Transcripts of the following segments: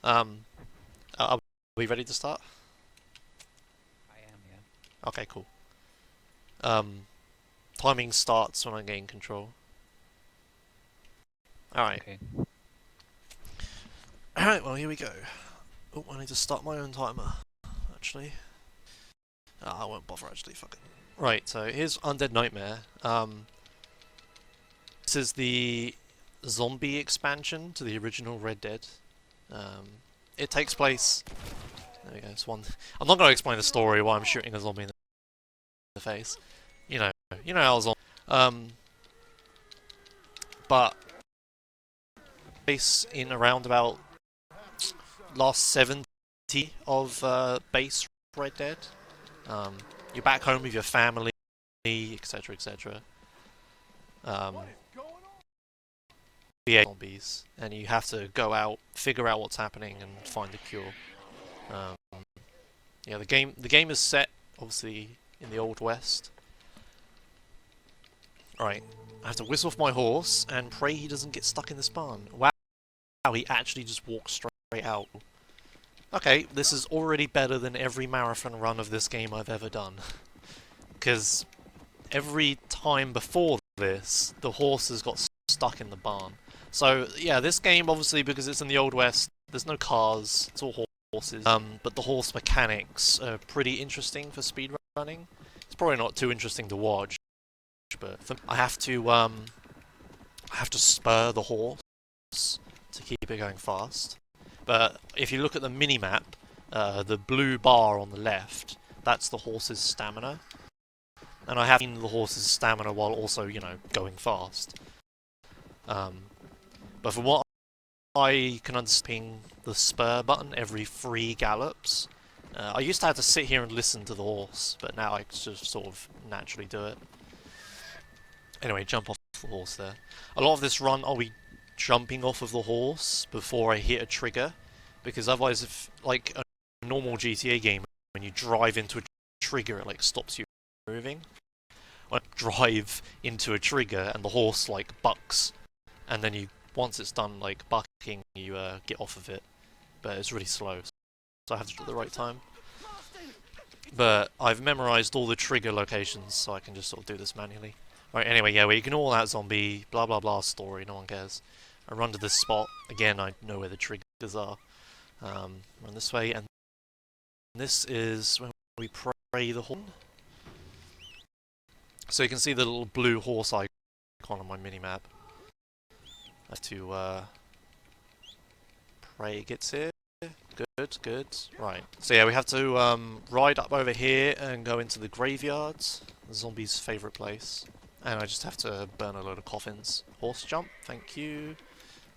Um, are we ready to start? I am, yeah. Okay, cool. Um, Timing starts when I gain control. Alright. Okay. Alright, well, here we go. Oh, I need to start my own timer, actually. I won't bother, actually, fuck it. Right, so here's Undead Nightmare. This is the zombie expansion to the original Red Dead. It takes place... There we go, it's one... I'm not going to explain the story why I'm shooting a zombie in the face. You know, you know how zombie... Um, but... Place in around about last 70 of base Red Dead. Um, you're back home with your family, etc., etc. Um, yeah, zombies, and you have to go out, figure out what's happening, and find a cure. Um, yeah, the game is set obviously in the Old West. Right, I have to whistle off my horse and pray he doesn't get stuck in the barn. Wow, he actually just walks straight out. Okay, this is already better than every marathon run of this game I've ever done. Because every time before this, the horses got stuck in the barn. So, yeah, this game, obviously, because it's in the Old West, there's no cars, it's all horses. But the horse mechanics are pretty interesting for speedrunning. It's probably not too interesting to watch, but I have to spur the horse to keep it going fast. But if you look at the mini-map, the blue bar on the left, that's the horse's stamina. And I have seen the horse's stamina while also, going fast. But from what I can understand, the spur button every 3 gallops. I used to have to sit here and listen to the horse, but now I just sort of naturally do it. Anyway, jump off the horse there. A lot of this run, I'll be jumping off of the horse before I hit a trigger, because otherwise, if like a normal GTA game, when you drive into a trigger, it like stops you moving. When I drive into a trigger and the horse like bucks, and then once it's done like bucking, you get off of it, but it's really slow, so I have to do it at the right time. But I've memorized all the trigger locations, so I can just sort of do this manually. Right, anyway, yeah, we ignore that zombie, blah blah blah story, no one cares. I run to this spot, again, I know where the triggers are. Run this way, and this is when we pray the horn. So you can see the little blue horse icon on my minimap. I have to pray it gets here. Good, good. Right. So yeah, we have to ride up over here and go into the graveyards, the zombie's favourite place. And I just have to burn a load of coffins. Horse jump, thank you.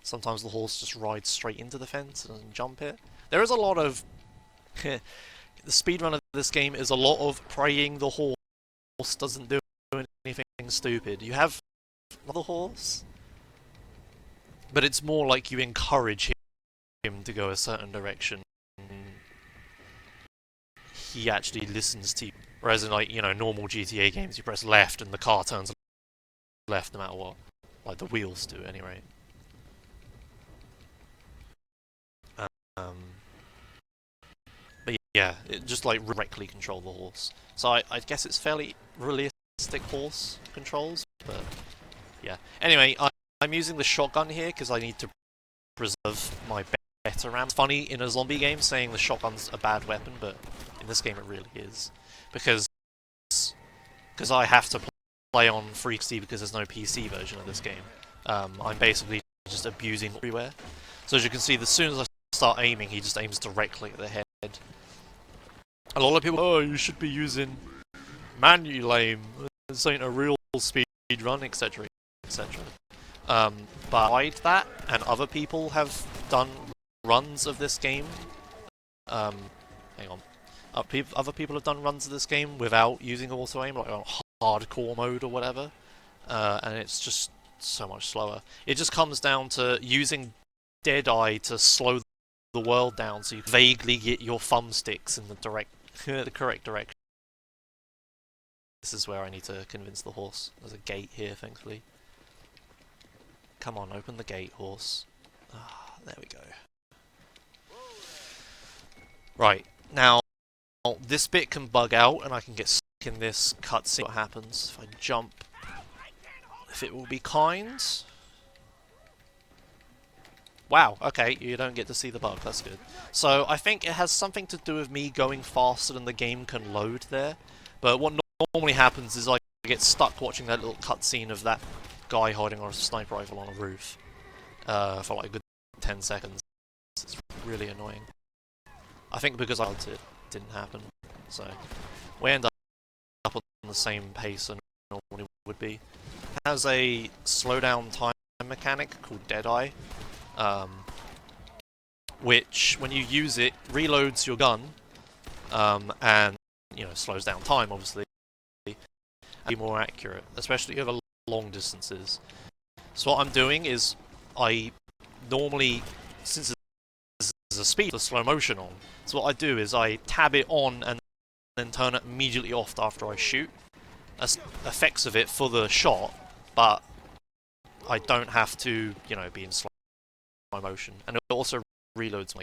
Sometimes the horse just rides straight into the fence and doesn't jump it. There is a lot of... the speedrun of this game is a lot of praying the horse doesn't do anything stupid. You have another horse, but it's more like you encourage him to go a certain direction. He actually listens to you. Whereas in normal GTA games, you press left and the car turns left no matter what. Like the wheels do anyway. Um, but yeah, it just like directly control the horse. So I guess it's fairly realistic horse controls, but yeah. Anyway, I'm using the shotgun here because I need to preserve my better RAM. It's funny in a zombie game saying the shotgun's a bad weapon, but in this game it really is. Because I have to play on 360 because there's no PC version of this game. I'm basically just abusing everywhere. So as you can see, as soon as I start aiming, he just aims directly at the head. A lot of people, oh, you should be using manual aim. This ain't a real speed run, etc., etc. But besides that, and other people have done runs of this game. Hang on. Other people have done runs of this game without using auto aim, like on hardcore mode or whatever, and it's just so much slower. It just comes down to using Deadeye to slow the world down, so you vaguely get your thumbsticks in the correct direction. This is where I need to convince the horse. There's a gate here, thankfully. Come on, open the gate, horse. Ah, there we go. Right, now this bit can bug out and I can get stuck in this cutscene. What happens if I jump? If it will be kind. Wow, okay, you don't get to see the bug, that's good. So I think it has something to do with me going faster than the game can load there. But what normally happens is I get stuck watching that little cutscene of that guy hiding on a sniper rifle on a roof for like a good 10 seconds. It's really annoying. I think because I it didn't happen. So we end up on the same pace as normally would be. It has a slowdown time mechanic called Deadeye. Which, when you use it, reloads your gun, and, you know, slows down time, obviously, and be more accurate, especially over long distances. So what I'm doing is, I normally, since there's a speed, the slow motion on, so what I do is I tab it on and then turn it immediately off after I shoot. That's effects of it for the shot, but I don't have to, you know, be in slow motion. And it also reloads my...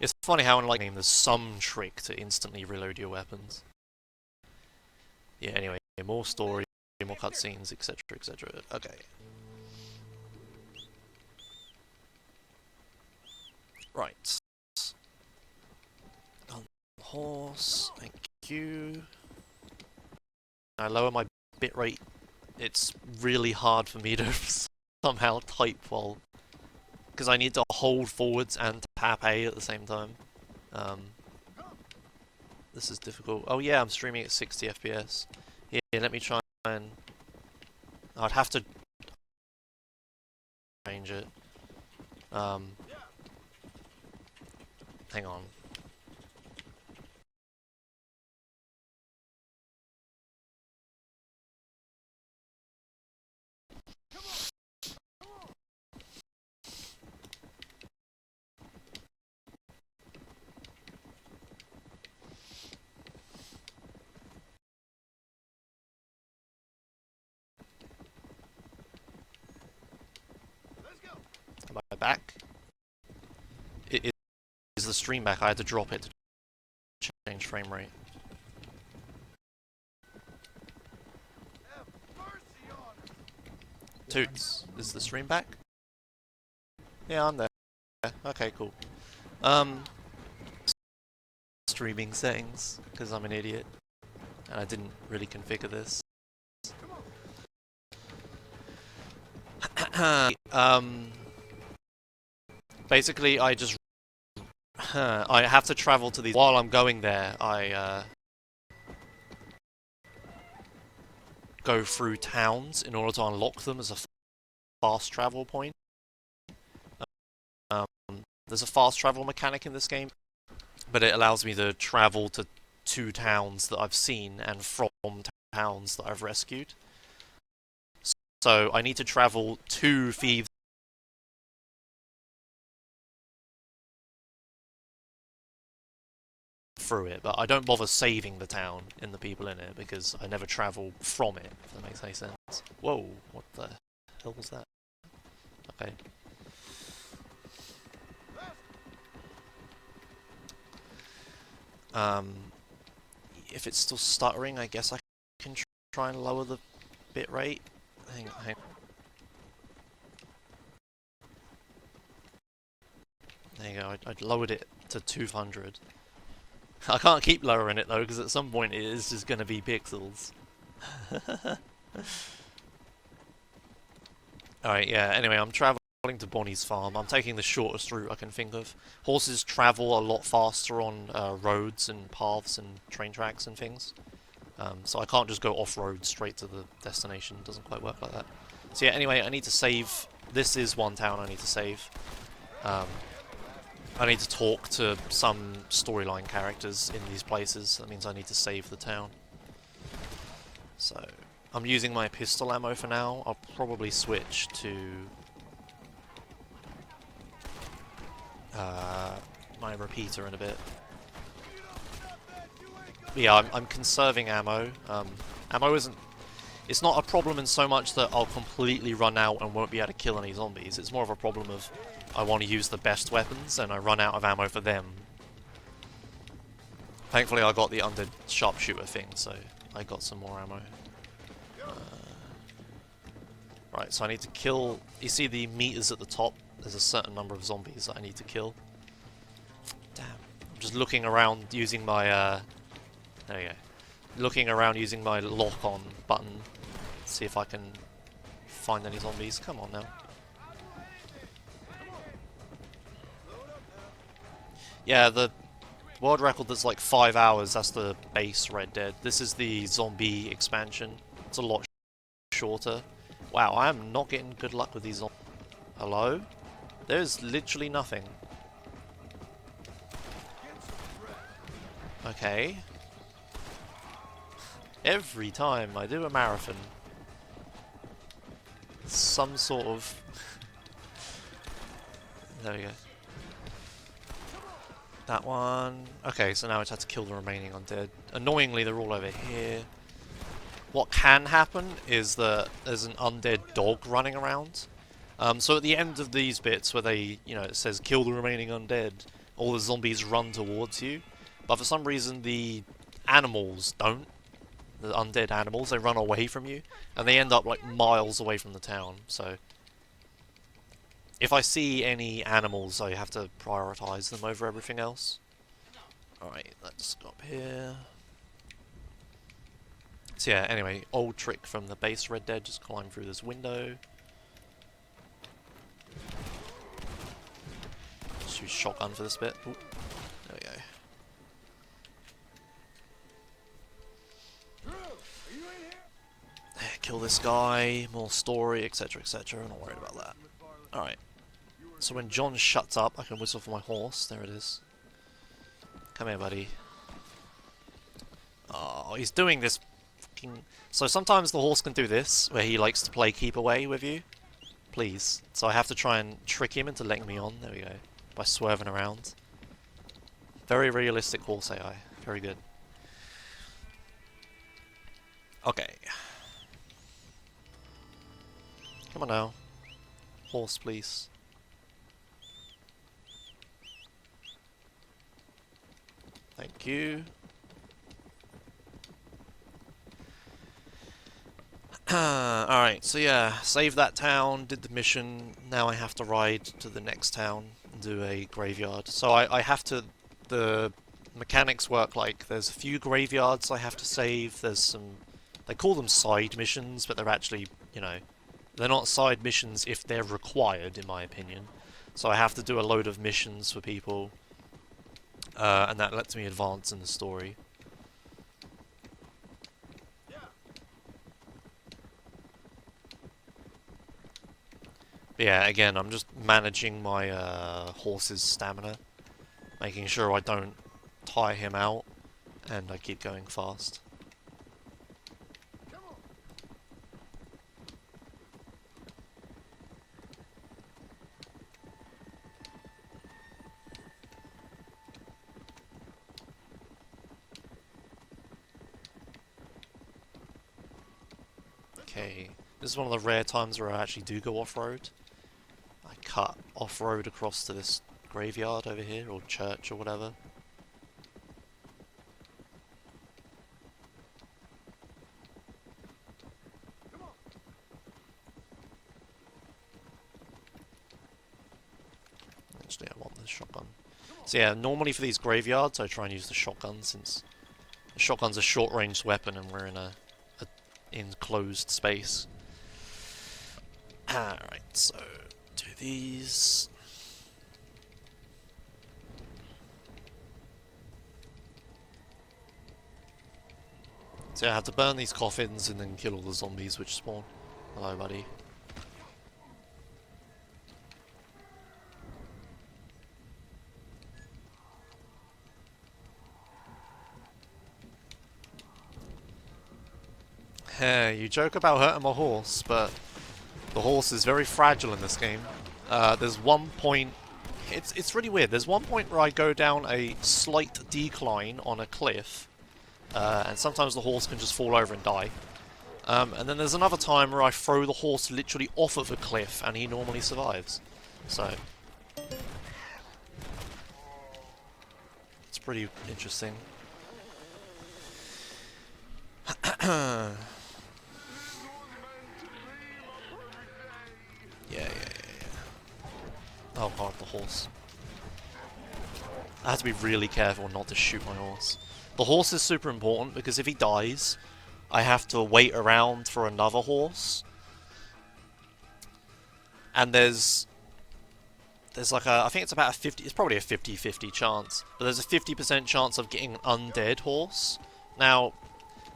It's funny how in like game there's some trick to instantly reload your weapons. Yeah, anyway, more story, more cutscenes, etc, etc. Okay. Right. On the horse, thank you. I lower my bitrate. It's really hard for me to somehow type while... because I need to hold forwards and tap A at the same time. This is difficult. Oh yeah, I'm streaming at 60 FPS. Yeah, let me try and... I'd have to change it. Hang on. Am I back? It is the stream back. I had to drop it to change frame rate. Toots, is the stream back? Yeah, I'm there. Okay, cool. Streaming settings, because I'm an idiot. And I didn't really configure this. Basically, I just... I have to travel to these... While I'm going there, I go through towns in order to unlock them as a fast travel point. There's a fast travel mechanic in this game, but it allows me to travel to 2 towns that I've seen and from towns that I've rescued. So I need to travel to Thieves through it, but I don't bother saving the town and the people in it because I never travel from it, if that makes any sense. Whoa, what the hell was that? Okay. If it's still stuttering, I guess I can try and lower the bitrate. Hang on. There you go, I lowered it to 200. I can't keep lowering it though, because at some point it is just going to be pixels. Alright, yeah, anyway, I'm traveling to Bonnie's farm. I'm taking the shortest route I can think of. Horses travel a lot faster on roads and paths and train tracks and things. So I can't just go off-road straight to the destination. It doesn't quite work like that. So yeah, anyway, I need to save. This is one town I need to save. I need to talk to some storyline characters in these places. That means I need to save the town. So, I'm using my pistol ammo for now. I'll probably switch to my repeater in a bit. But yeah, I'm conserving ammo. Ammo isn't... It's not a problem in so much that I'll completely run out and won't be able to kill any zombies. It's more of a problem of I want to use the best weapons and I run out of ammo for them. Thankfully I got the Undead sharpshooter thing, so I got some more ammo. Right, so I need to kill... You see the meters at the top? There's a certain number of zombies that I need to kill. Damn. I'm just looking around using my... there we go. Looking around using my lock-on button. See if I can find any zombies. Come on now. Yeah, the world record that's like 5 hours, that's the base Red Dead. This is the zombie expansion. It's a lot shorter. Wow, I am not getting good luck with these zombies. Hello? There's literally nothing. Okay. Every time I do a marathon, some sort of... There we go. That one. Okay, so now I just have to kill the remaining undead. Annoyingly, they're all over here. What can happen is that there's an undead dog running around. So at the end of these bits where they, you know, it says kill the remaining undead, all the zombies run towards you. But for some reason the animals don't. The undead animals, they run away from you. And they end up like miles away from the town, so... If I see any animals, I have to prioritize them over everything else. Alright, let's go up here. So yeah, anyway, old trick from the base Red Dead, just climb through this window. Just use shotgun for this bit. Ooh, there we go. Kill this guy, more story, etc, etc. I'm not worried about that. Alright. So when John shuts up, I can whistle for my horse. There it is. Come here, buddy. Oh, he's doing this fucking... So sometimes the horse can do this, where he likes to play keep away with you. Please. So I have to try and trick him into letting me on. There we go. By swerving around. Very realistic horse AI. Very good. Okay. Come on now. Horse, please. Thank you. Alright, so yeah, save that town, did the mission, now I have to ride to the next town and do a graveyard. So I have to... The mechanics work like, there's a few graveyards I have to save, there's some... They call them side missions, but they're actually, you know... They're not side missions if they're required, in my opinion. So I have to do a load of missions for people. And that lets me advance in the story. But yeah, again, I'm just managing my horse's stamina. Making sure I don't tire him out. And I keep going fast. Okay, this is one of the rare times where I actually do go off-road. I cut off-road across to this graveyard over here, or church, or whatever. Actually, I want the shotgun. So yeah, normally for these graveyards, I try and use the shotgun, since the shotgun's a short-range weapon and we're in a enclosed space. Alright, so do these. So yeah, I have to burn these coffins and then kill all the zombies which spawn. Hello, buddy. You joke about hurting my horse, but the horse is very fragile in this game. There's one point... It's really weird. There's one point where I go down a slight decline on a cliff, and sometimes the horse can just fall over and die. And then there's another time where I throw the horse literally off of a cliff and he normally survives. So it's pretty interesting. Yeah. Oh god, the horse. I have to be really careful not to shoot my horse. The horse is super important because if he dies, I have to wait around for another horse. And there's like a, I think it's about a 50, it's probably a 50-50 chance, but there's a 50% chance of getting an undead horse. Now,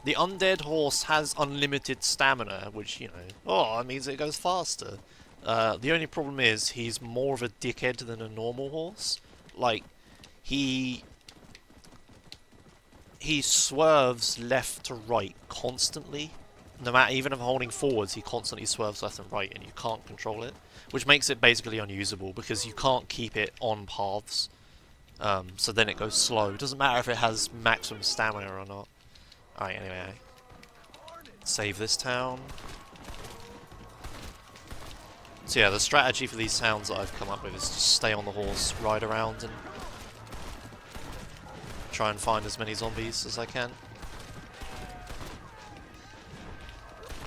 the undead horse has unlimited stamina, which, you know, oh, that means it goes faster. The only problem is he's more of a dickhead than a normal horse. Like, he swerves left to right constantly. No matter, even if I'm holding forwards, he constantly swerves left and right, and you can't control it, which makes it basically unusable because you can't keep it on paths. So then it goes slow. It doesn't matter if it has maximum stamina or not. Alright, anyway, save this town. So yeah, the strategy for these towns that I've come up with is just stay on the horse, ride around, and try and find as many zombies as I can.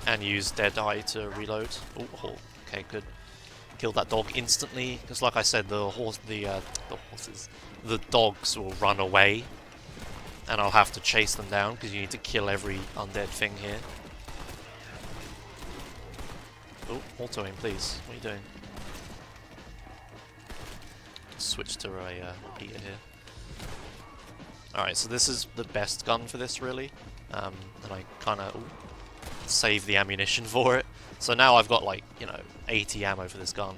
And use Deadeye to reload. Oh, okay, good. Killed that dog instantly, because like I said, the dogs will run away, and I'll have to chase them down, because you need to kill every undead thing here. Oh, auto aim, please. What are you doing? Switch to a repeater here. Alright, so this is the best gun for this, really. And I kind of save the ammunition for it. So now I've got, like, you know, 80 ammo for this gun.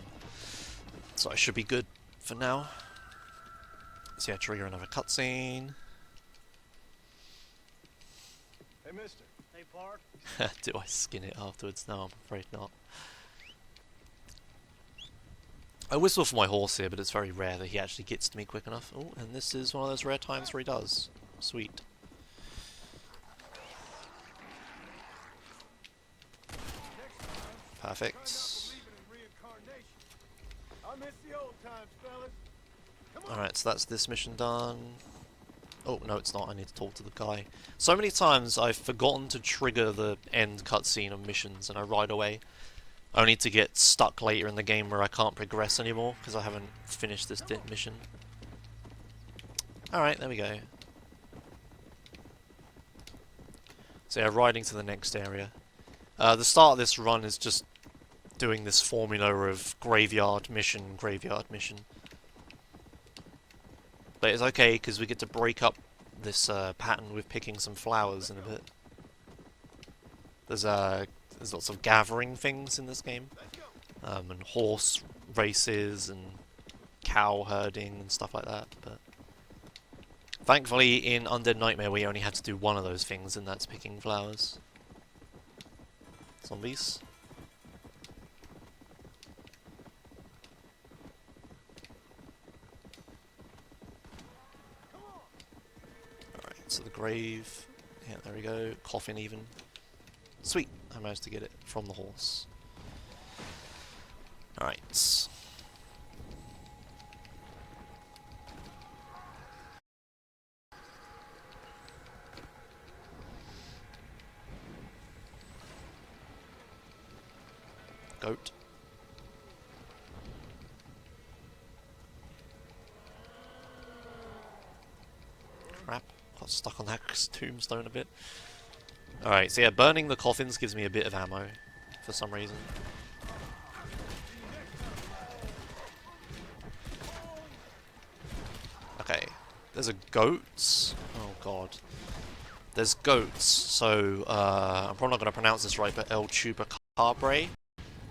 So I should be good for now. So yeah, trigger another cutscene. Hey, mister. Hey, Park. Do I skin it afterwards? No, I'm afraid not. I whistle for my horse here, but it's very rare that he actually gets to me quick enough. Oh, and this is one of those rare times where he does. Sweet. Perfect. Alright, so that's this mission done. Oh, no, it's not. I need to talk to the guy. So many times I've forgotten to trigger the end cutscene of missions and I ride away, only to get stuck later in the game where I can't progress anymore because I haven't finished this mission. Alright, there we go. So yeah, riding to the next area. The start of this run is just doing this formula of graveyard mission. But it's okay because we get to break up this pattern with picking some flowers in a bit. There's lots of gathering things in this game, and horse races and cow herding and stuff like that. But thankfully, in Undead Nightmare, we only had to do one of those things, and that's picking flowers. Zombies. Alright, so the grave. Yeah, there we go. Coffin even. Sweet, I managed to get it from the horse. Alright. Goat. Crap, got stuck on that tombstone a bit. Alright, so yeah, burning the coffins gives me a bit of ammo, for some reason. Okay, there's a goat. Oh god. There's goats, so I'm probably not going to pronounce this right, but El Chupacabra,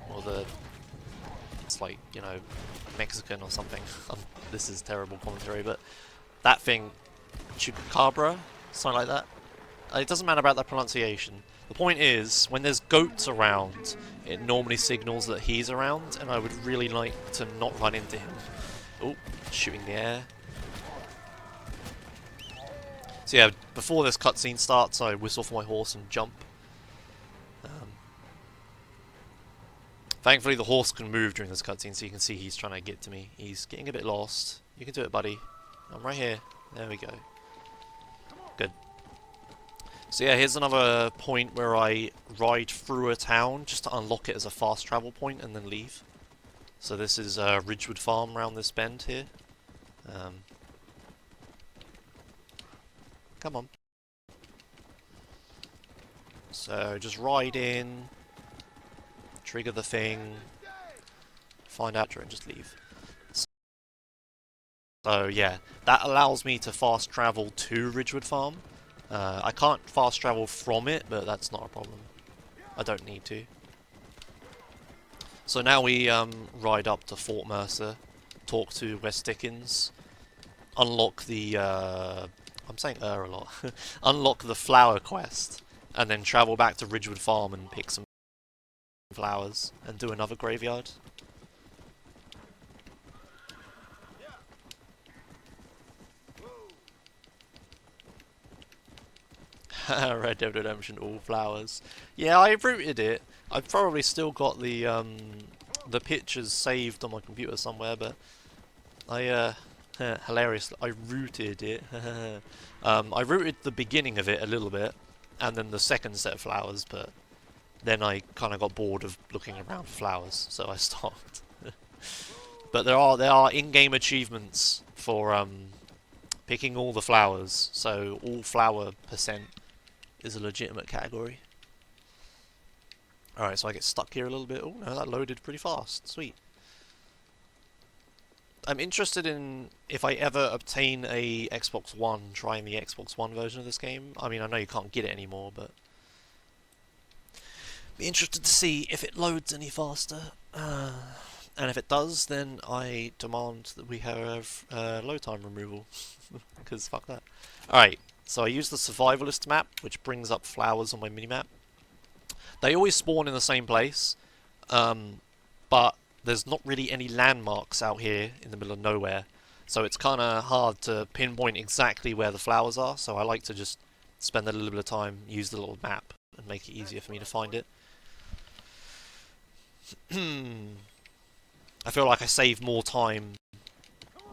or it's like, you know, Mexican or something. This is terrible commentary, but that thing, Chupacabra, something like that. It doesn't matter about the pronunciation. The point is, when there's goats around, it normally signals that he's around, and I would really like to not run into him. Oh, shooting the air. So yeah, before this cutscene starts, I whistle for my horse and jump. Thankfully the horse can move during this cutscene, so you can see he's trying to get to me. He's getting a bit lost. You can do it, buddy. I'm right here. There we go. Good. So yeah, here's another point where I ride through a town just to unlock it as a fast travel point and then leave. So this is Ridgewood Farm around this bend here. Come on. So just ride in, trigger the thing, find out and just leave. So yeah, that allows me to fast travel to Ridgewood Farm. I can't fast travel from it, but that's not a problem. I don't need to. So now we ride up to Fort Mercer, talk to West Dickens, unlock the I'm saying a lot. Unlock the flower quest, and then travel back to Ridgewood Farm and pick some flowers and do another graveyard. Red Dead Redemption, all flowers. Yeah, I rooted it. I've probably still got the pictures saved on my computer somewhere, but I hilarious. I rooted it. I rooted the beginning of it a little bit, and then the second set of flowers, but then I kind of got bored of looking around for flowers, so I stopped. But there are in-game achievements for picking all the flowers, so all flower percent is a legitimate category. Alright, so I get stuck here a little bit. Oh no, that loaded pretty fast. Sweet. I'm interested in if I ever obtain a Xbox One, trying the Xbox One version of this game. I mean, I know you can't get it anymore, but be interested to see if it loads any faster. And if it does, then I demand that we have load time removal. Because fuck that. Alright, so I use the survivalist map, which brings up flowers on my minimap. They always spawn in the same place, but there's not really any landmarks out here in the middle of nowhere. So it's kind of hard to pinpoint exactly where the flowers are, so I like to just spend a little bit of time, use the little map, and make it easier for me to find it. I feel like I save more time,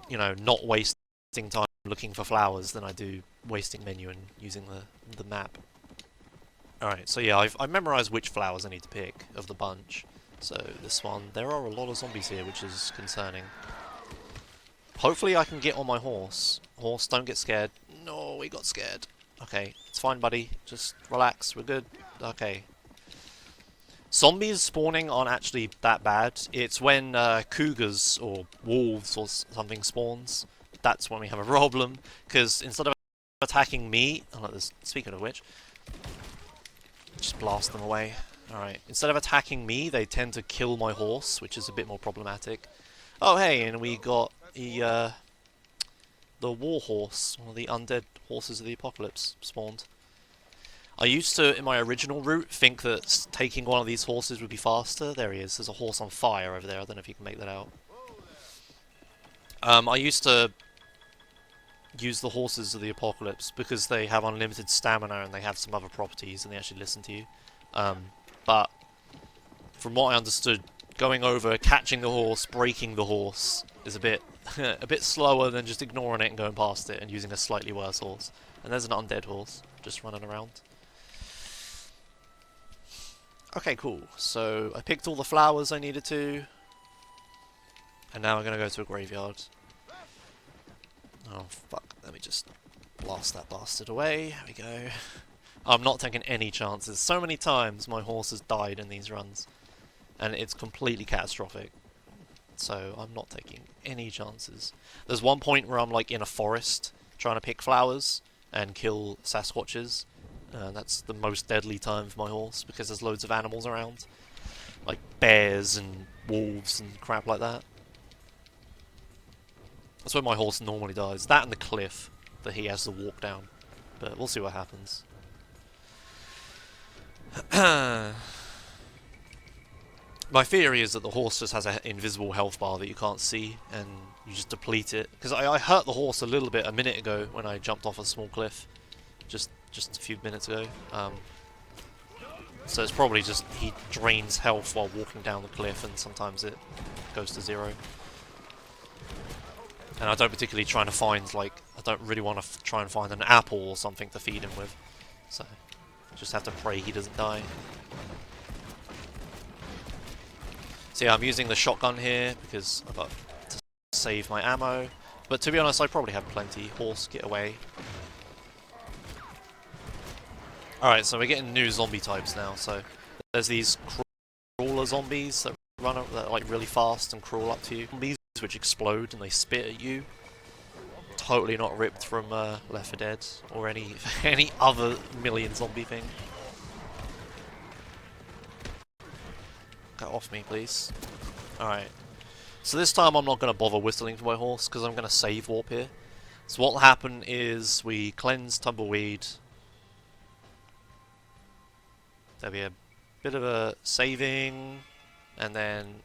you know, not wasting time looking for flowers than I do wasting menu and using the map. Alright, so yeah, I've memorized which flowers I need to pick of the bunch. So this one, there are a lot of zombies here, which is concerning. Hopefully I can get on my horse. Horse, don't get scared. No, we got scared. Okay, it's fine, buddy. Just relax, we're good. Okay. Zombies spawning aren't actually that bad. It's when cougars or wolves or something spawns. That's when we have a problem. Because instead of attacking me... Oh, speaking of which... Just blast them away. Alright. Instead of attacking me, they tend to kill my horse, which is a bit more problematic. Oh, hey, and we got the war horse, one of the undead horses of the apocalypse, spawned. I used to, in my original route, think that taking one of these horses would be faster. There he is. There's a horse on fire over there. I don't know if you can make that out. I used to use the horses of the apocalypse because they have unlimited stamina and they have some other properties and they actually listen to you. But from what I understood, going over, catching the horse, breaking the horse is a bit a bit slower than just ignoring it and going past it and using a slightly worse horse. And there's an undead horse just running around. Okay, cool. So I picked all the flowers I needed to, and now I'm gonna go to a graveyard. Oh fuck, let me just blast that bastard away. There we go. I'm not taking any chances. So many times my horse has died in these runs, and it's completely catastrophic. So I'm not taking any chances. There's one point where I'm like in a forest trying to pick flowers and kill Sasquatches. That's the most deadly time for my horse because there's loads of animals around, like bears and wolves and crap like that. That's where my horse normally dies. That and the cliff that he has to walk down. But we'll see what happens. My theory is that the horse just has an invisible health bar that you can't see, and you just deplete it. Because I hurt the horse a little bit a minute ago when I jumped off a small cliff. Just a few minutes ago. So it's probably just he drains health while walking down the cliff, and sometimes it goes to 0. And I don't particularly try to find, like, I don't really want to try and find an apple or something to feed him with. So, just have to pray he doesn't die. So yeah, I'm using the shotgun here because I've got to save my ammo. But to be honest, I probably have plenty. Horse, get away. Alright, so we're getting new zombie types now. So there's these crawler zombies that run up, that are like really fast and crawl up to you. Zombies which explode and they spit at you. Totally not ripped from Left 4 Dead or any other million zombie thing. Get off me, please. Alright. So this time I'm not going to bother whistling for my horse because I'm going to save warp here. So what will happen is we cleanse Tumbleweed. There'll be a bit of a saving, and then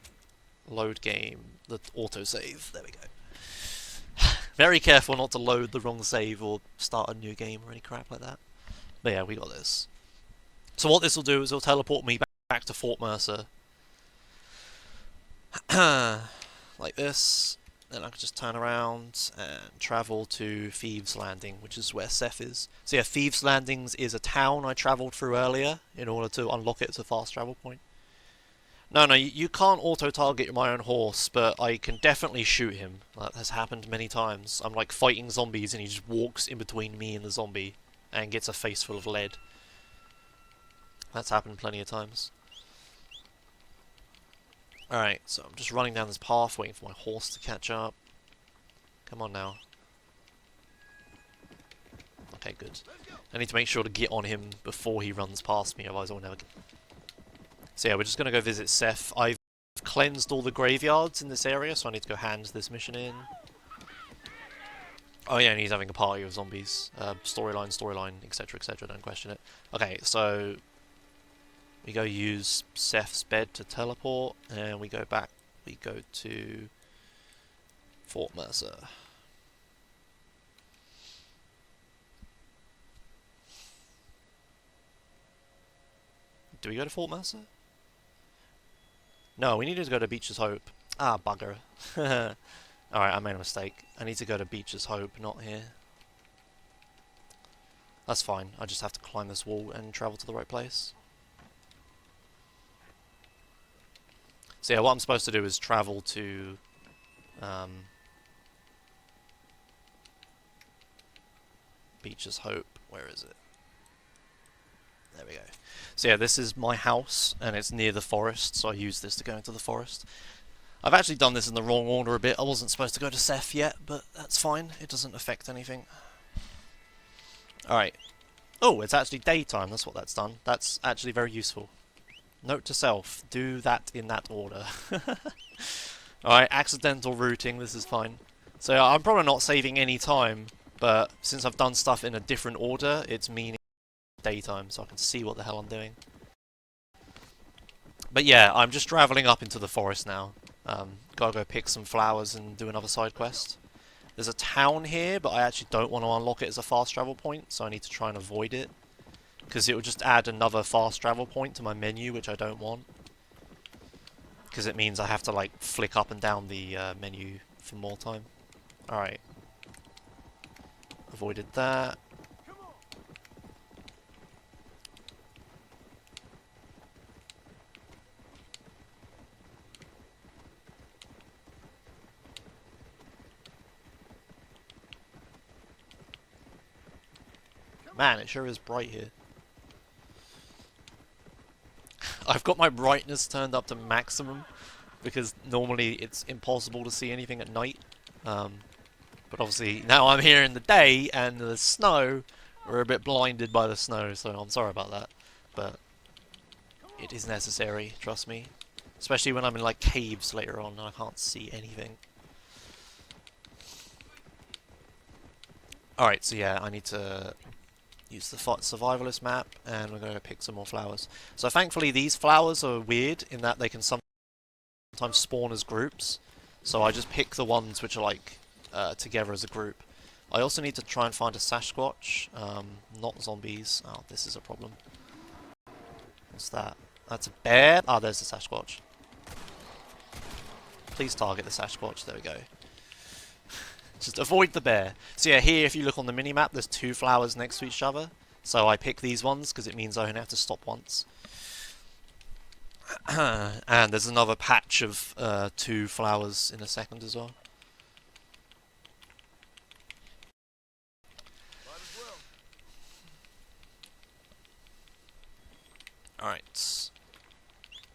load game, the autosave. There we go. Very careful not to load the wrong save or start a new game or any crap like that. But yeah, we got this. So what this will do is it'll teleport me back to Fort Mercer. Like this. Then I can just turn around and travel to Thieves Landing, which is where Seth is. So yeah, Thieves Landings is a town I travelled through earlier in order to unlock it as a fast travel point. No, you can't auto-target my own horse, but I can definitely shoot him. That has happened many times. I'm like fighting zombies and he just walks in between me and the zombie and gets a face full of lead. That's happened plenty of times. Alright, so I'm just running down this path, waiting for my horse to catch up. Come on now. Okay, good. I need to make sure to get on him before he runs past me, otherwise I'll never get... So yeah, we're just going to go visit Seth. I've cleansed all the graveyards in this area, so I need to go hand this mission in. Oh yeah, and he's having a party of zombies. Storyline, etc, don't question it. Okay, so... we go use Seth's bed to teleport, and we go back. We go to Fort Mercer. Do we go to Fort Mercer? No, we needed to go to Beach's Hope. Ah, bugger. Alright, I made a mistake. I need to go to Beach's Hope, not here. That's fine. I just have to climb this wall and travel to the right place. So yeah, what I'm supposed to do is travel to Beach's Hope. Where is it? There we go. So yeah, this is my house, and it's near the forest, so I use this to go into the forest. I've actually done this in the wrong order a bit. I wasn't supposed to go to Seth yet, but that's fine. It doesn't affect anything. Alright. Oh, it's actually daytime. That's what that's done. That's actually very useful. Note to self, do that in that order. Alright, accidental routing, this is fine. So I'm probably not saving any time, but since I've done stuff in a different order, it's meaning daytime, so I can see what the hell I'm doing. But yeah, I'm just travelling up into the forest now. Gotta go pick some flowers and do another side quest. There's a town here, but I actually don't want to unlock it as a fast travel point, so I need to try and avoid it. Because it will just add another fast travel point to my menu, which I don't want. Because it means I have to like flick up and down the menu for more time. Alright. Avoided that. Man, it sure is bright here. I've got my brightness turned up to maximum because normally it's impossible to see anything at night. But obviously now I'm here in the day and the snow, we're a bit blinded by the snow, so I'm sorry about that. But it is necessary, trust me. Especially when I'm in like caves later on and I can't see anything. Alright, so yeah, I need to use the survivalist map, and we're going to pick some more flowers. So thankfully these flowers are weird in that they can sometimes spawn as groups. So I just pick the ones which are like together as a group. I also need to try and find a Sasquatch, not zombies. Oh, this is a problem. What's that? That's a bear? Ah, there's the Sasquatch. Please target the Sasquatch. There we go. Just avoid the bear. So yeah, here if you look on the minimap, there's 2 flowers next to each other. So I pick these ones because it means I only have to stop once. And there's another patch of 2 flowers in a second as well. Alright.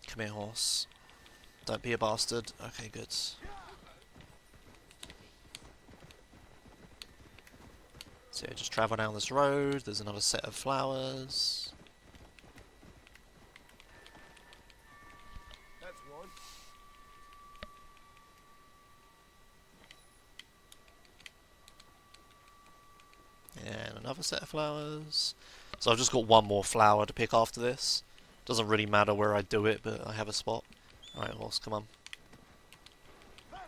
Come here, horse. Don't be a bastard. Okay, good. So yeah, just travel down this road. There's another set of flowers. That's one. And another set of flowers. So I've just got one more flower to pick after this. Doesn't really matter where I do it, but I have a spot. Alright, horse, come on.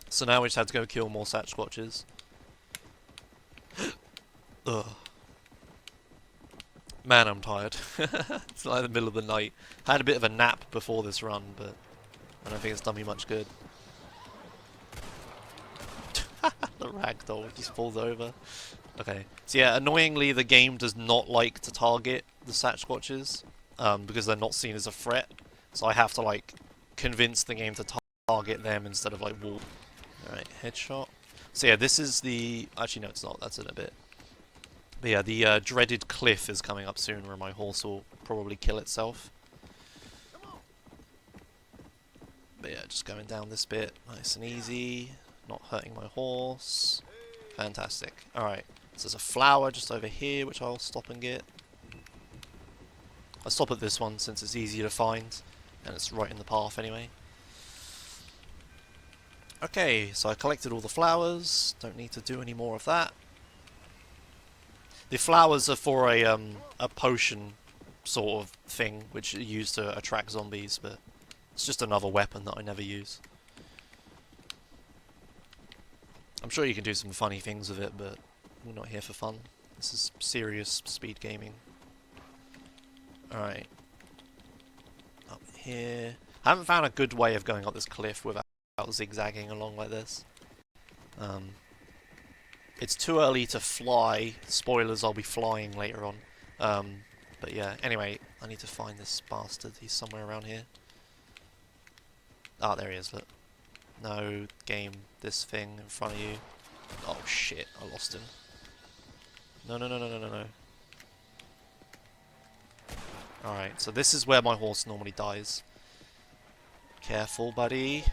So now we just have to go kill more Sasquatches. Ugh. Man, I'm tired. It's like the middle of the night. I had a bit of a nap before this run, but I don't think it's done me much good. The ragdoll just falls over. Okay. So yeah, annoyingly the game does not like to target the Sasquatches, because they're not seen as a threat. So I have to like convince the game to target them instead of like walk. Alright, headshot. So yeah, this is the... Actually no, it's not. That's in a bit. But yeah, the dreaded cliff is coming up soon where my horse will probably kill itself. But yeah, just going down this bit, nice and easy, not hurting my horse. Fantastic. Alright, so there's a flower just over here which I'll stop and get. I'll stop at this one since it's easier to find, and it's right in the path anyway. Okay, so I collected all the flowers, don't need to do any more of that. The flowers are for a potion sort of thing, which are used to attract zombies, but it's just another weapon that I never use. I'm sure you can do some funny things with it, but we're not here for fun. This is serious speed gaming. Alright. Up here. I haven't found a good way of going up this cliff without zigzagging along like this. It's too early to fly. Spoilers, I'll be flying later on. But yeah, anyway, I need to find this bastard. He's somewhere around here. Ah, there he is, look. No, game, this thing in front of you. Oh shit, I lost him. No, no, no, no, no, no, no. Alright, so this is where my horse normally dies. Careful, buddy.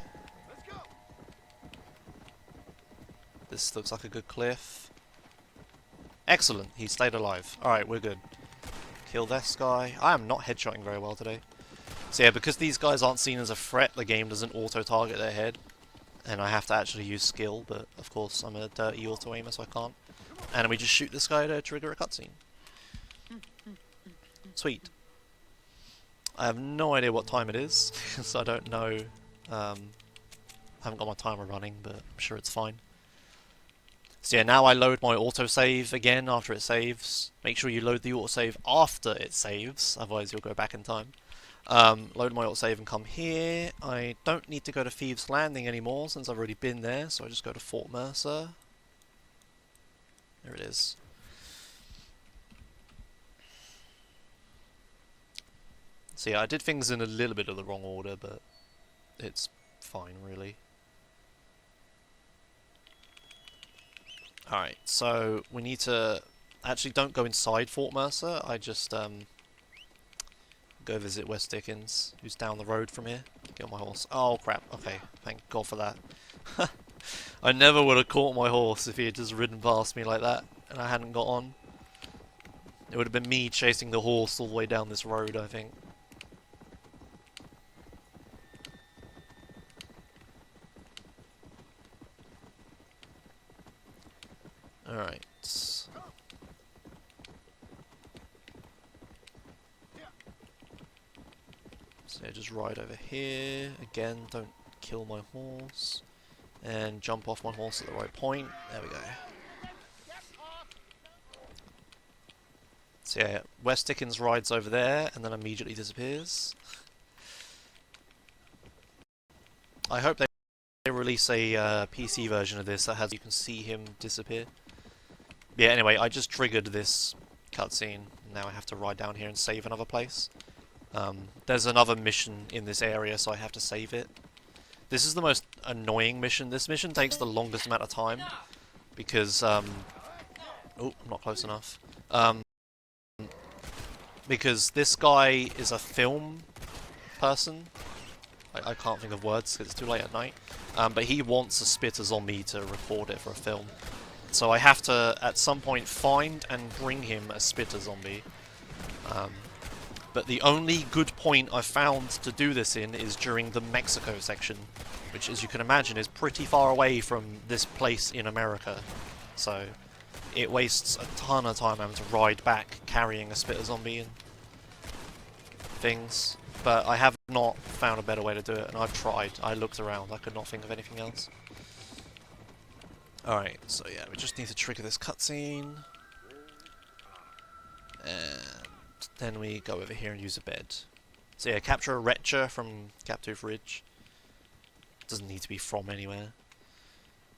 This looks like a good cliff. Excellent, he stayed alive. Alright, we're good. Kill this guy. I am not headshotting very well today. So yeah, because these guys aren't seen as a threat, the game doesn't auto-target their head. And I have to actually use skill, but of course I'm a dirty auto-aimer, so I can't. And we just shoot this guy to trigger a cutscene. Sweet. I have no idea what time it is, so I don't know. I haven't got my timer running, but I'm sure it's fine. So yeah, now I load my autosave again after it saves. Make sure you load the autosave after it saves, otherwise you'll go back in time. Load my autosave and come here. I don't need to go to Thieves' Landing anymore since I've already been there, so I just go to Fort Mercer. There it is. So yeah, I did things in a little bit of the wrong order, but it's fine, really. Alright, so we need to... Actually, don't go inside Fort Mercer. I just go visit West Dickens, who's down the road from here. Get on my horse. Oh, crap. Okay, thank God for that. I never would have caught my horse if he had just ridden past me like that, and I hadn't got on. It would have been me chasing the horse all the way down this road, I think. Alright. So yeah, just ride over here. Again, don't kill my horse. And jump off my horse at the right point. There we go. So yeah, West Dickens rides over there and then immediately disappears. I hope they release a PC version of this that has you can see him disappear. Yeah, anyway, I just triggered this cutscene. Now I have to ride down here and save another place. There's another mission in this area, so I have to save it. This is the most annoying mission. This mission takes the longest amount of time because, oh, I'm not close enough. Because this guy is a film person. I can't think of words because it's too late at night. But he wants a spitter zombie to record it for a film. So I have to, at some point, find and bring him a spitter zombie. But the only good point I've found to do this in is during the Mexico section, which, as you can imagine, is pretty far away from this place in America. So it wastes a ton of time having to ride back carrying a spitter zombie and things. But I have not found a better way to do it, and I've tried. I looked around, I could not think of anything else. Alright, so yeah, we just need to trigger this cutscene. And then we go over here and use a bed. So yeah, capture a retcher from Captive Ridge. Doesn't need to be from anywhere.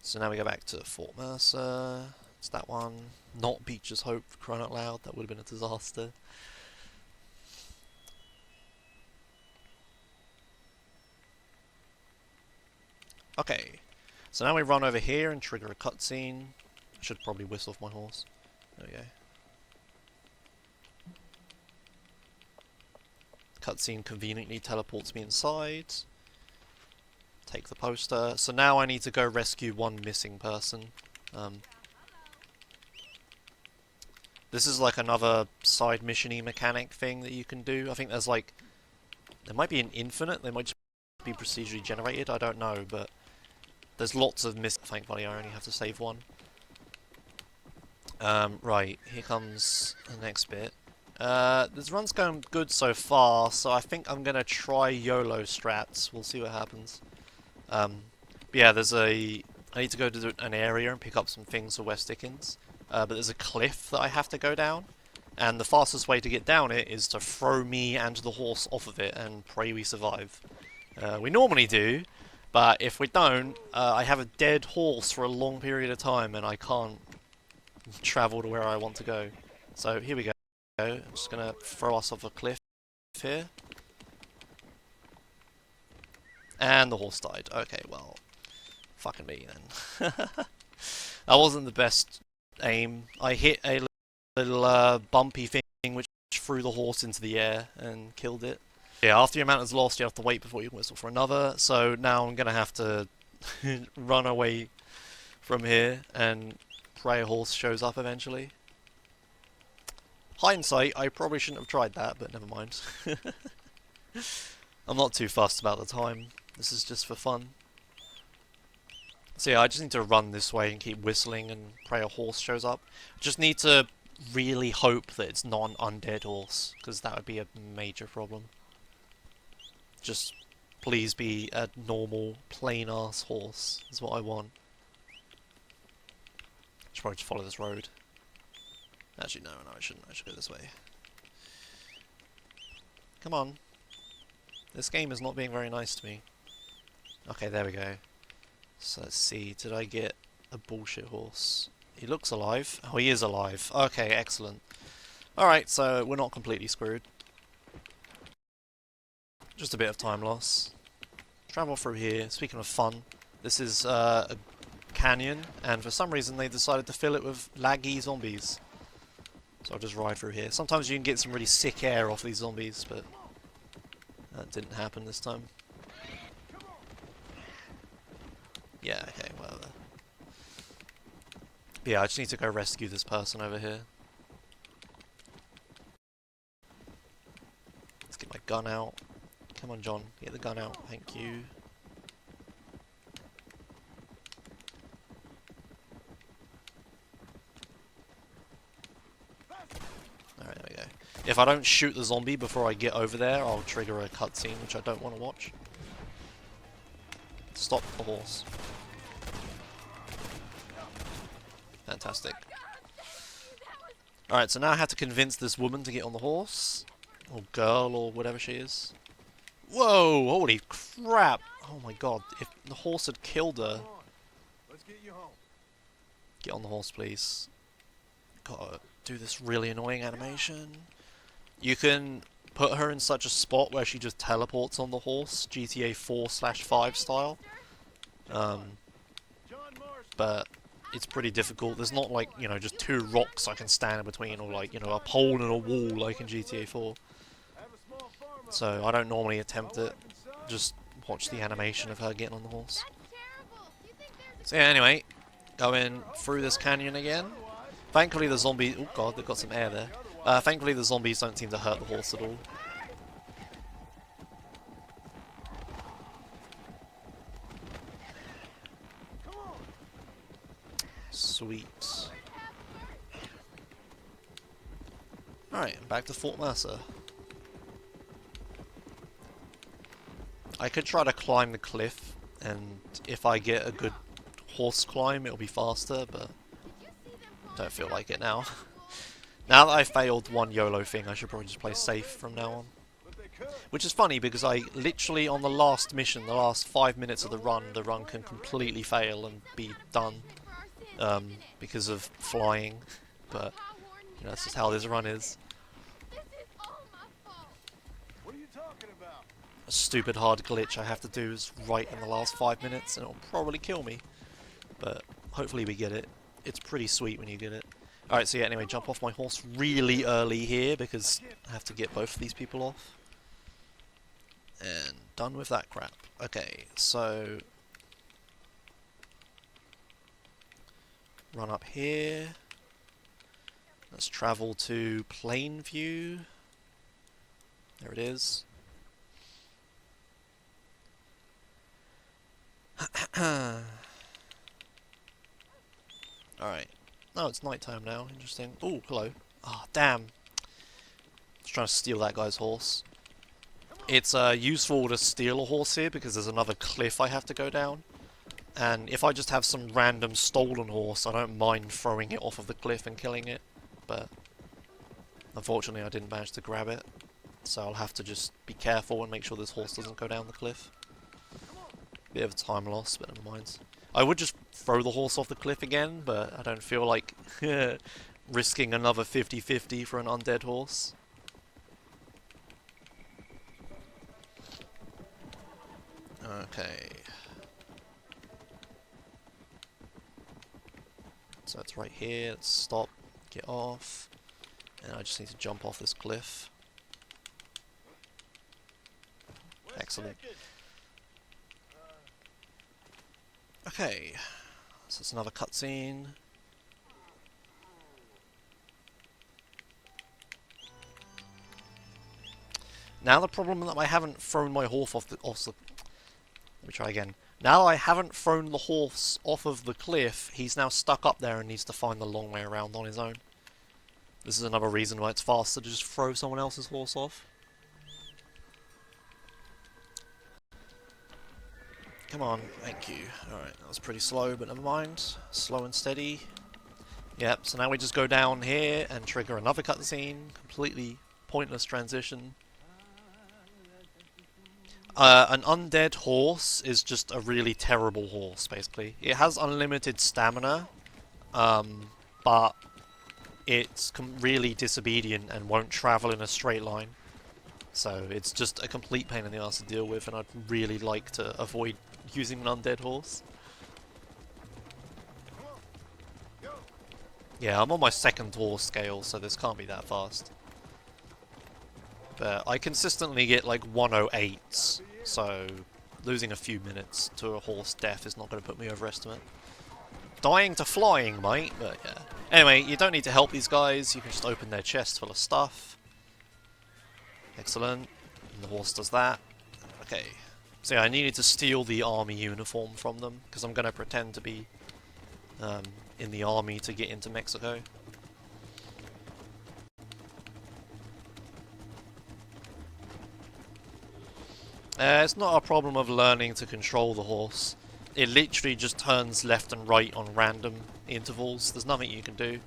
So now we go back to Fort Mercer. It's that one. Not Beach's Hope, for crying out loud. That would have been a disaster. Okay, so now we run over here and trigger a cutscene. I should probably whistle off my horse. There we go. Cutscene conveniently teleports me inside. Take the poster. So now I need to go rescue one missing person. This is like another side mission-y mechanic thing that you can do. I think there's like... There might be an infinite, they might just be procedurally generated, I don't know, but... There's lots of thankfully I only have to save one. Right, here comes the next bit. This run's going good so far, so I think I'm gonna try YOLO strats. We'll see what happens. But yeah, I need to go to an area and pick up some things for West Dickens. But there's a cliff that I have to go down, and the fastest way to get down it is to throw me and the horse off of it and pray we survive. We normally do, but if we don't, I have a dead horse for a long period of time and I can't travel to where I want to go. So here we go. I'm just going to throw us off a cliff here. And the horse died. Okay, well, fucking me then. That wasn't the best aim. I hit a little bumpy thing which threw the horse into the air and killed it. Yeah, after your mount is lost, you have to wait before you can whistle for another. So now I'm going to have to run away from here and pray a horse shows up eventually. Hindsight, I probably shouldn't have tried that, but never mind. I'm not too fussed about the time. This is just for fun. So yeah, I just need to run this way and keep whistling and pray a horse shows up. Just need to really hope that it's not an undead horse, because that would be a major problem. Just please be a normal, plain-ass horse, is what I want. I should probably just follow this road. Actually, no, I shouldn't. I should go this way. Come on. This game is not being very nice to me. Okay, there we go. So let's see, did I get a bullshit horse? He looks alive. Oh, he is alive. Okay, excellent. Alright, so we're not completely screwed. Just a bit of time loss. Travel through here. Speaking of fun, this is a canyon, and for some reason they decided to fill it with laggy zombies. So I'll just ride through here. Sometimes you can get some really sick air off these zombies, but that didn't happen this time. Yeah, okay, whatever. Yeah, I just need to go rescue this person over here. Let's get my gun out. Come on, John, get the gun out. Thank you. Alright, there we go. If I don't shoot the zombie before I get over there, I'll trigger a cutscene, which I don't want to watch. Stop the horse. Fantastic. Alright, so now I have to convince this woman to get on the horse. Or girl, or whatever she is. Whoa! Holy crap! Oh my god, if the horse had killed her... Come on. Let's get you home. Get on the horse, please. Gotta do this really annoying animation. You can put her in such a spot where she just teleports on the horse, GTA 4/5 style. John Marston. But it's pretty difficult. There's not like, you know, just two rocks I can stand in between, or like, you know, a pole and a wall like in GTA 4. I have a small farm up So I don't normally attempt it. Just watch the animation of her getting on the horse. So yeah, anyway, going through this canyon again. Thankfully the zombies... Oh god, they've got some air there. Thankfully the zombies don't seem to hurt the horse at all. Sweet. Alright, back to Fort Mercer. I could try to climb the cliff, and if I get a good horse climb, it'll be faster, but don't feel like it now. Now that I failed one YOLO thing, I should probably just play safe from now on. Which is funny, because I literally, on the last mission, the last 5 minutes of the run can completely fail and be done. Because of flying, but you know, that's just how this run is. What are you talking about? A stupid hard glitch I have to do is right in the last 5 minutes, and it'll probably kill me. But hopefully we get it. It's pretty sweet when you get it. Alright, so yeah, anyway, jump off my horse really early here, because I have to get both of these people off. And done with that crap. Okay, so... run up here. Let's travel to Plainview. There it is. Alright. Oh, it's nighttime now. Interesting. Oh, hello. Ah, oh, damn. Just trying to steal that guy's horse. It's useful to steal a horse here because there's another cliff I have to go down. And if I just have some random stolen horse, I don't mind throwing it off of the cliff and killing it. But unfortunately I didn't manage to grab it. So I'll have to just be careful and make sure this horse doesn't go down the cliff. Bit of a time loss, but never mind. I would just throw the horse off the cliff again, but I don't feel like risking another 50-50 for an undead horse. Okay. So it's right here. Let's stop, get off, and I just need to jump off this cliff. Excellent. Okay, so it's another cutscene. Now the problem that I haven't thrown my horse off the... let me try again. Now I haven't thrown the horse off of the cliff, he's now stuck up there and needs to find the long way around on his own. This is another reason why it's faster to just throw someone else's horse off. Come on, thank you. Alright, that was pretty slow, but never mind. Slow and steady. Yep, so now we just go down here and trigger another cutscene. Completely pointless transition. An undead horse is just a really terrible horse, basically. It has unlimited stamina, but it's really disobedient and won't travel in a straight line. So it's just a complete pain in the ass to deal with, and I'd really like to avoid using an undead horse. Yeah, I'm on my second horse scale, so this can't be that fast. But I consistently get like 108s, so losing a few minutes to a horse death is not going to put me over estimate. Dying to flying might, but yeah. Anyway, you don't need to help these guys, you can just open their chest full of stuff. Excellent. And the horse does that. Okay. So yeah, I needed to steal the army uniform from them, because I'm going to pretend to be in the army to get into Mexico. It's not a problem of learning to control the horse. It literally just turns left and right on random intervals. There's nothing you can do.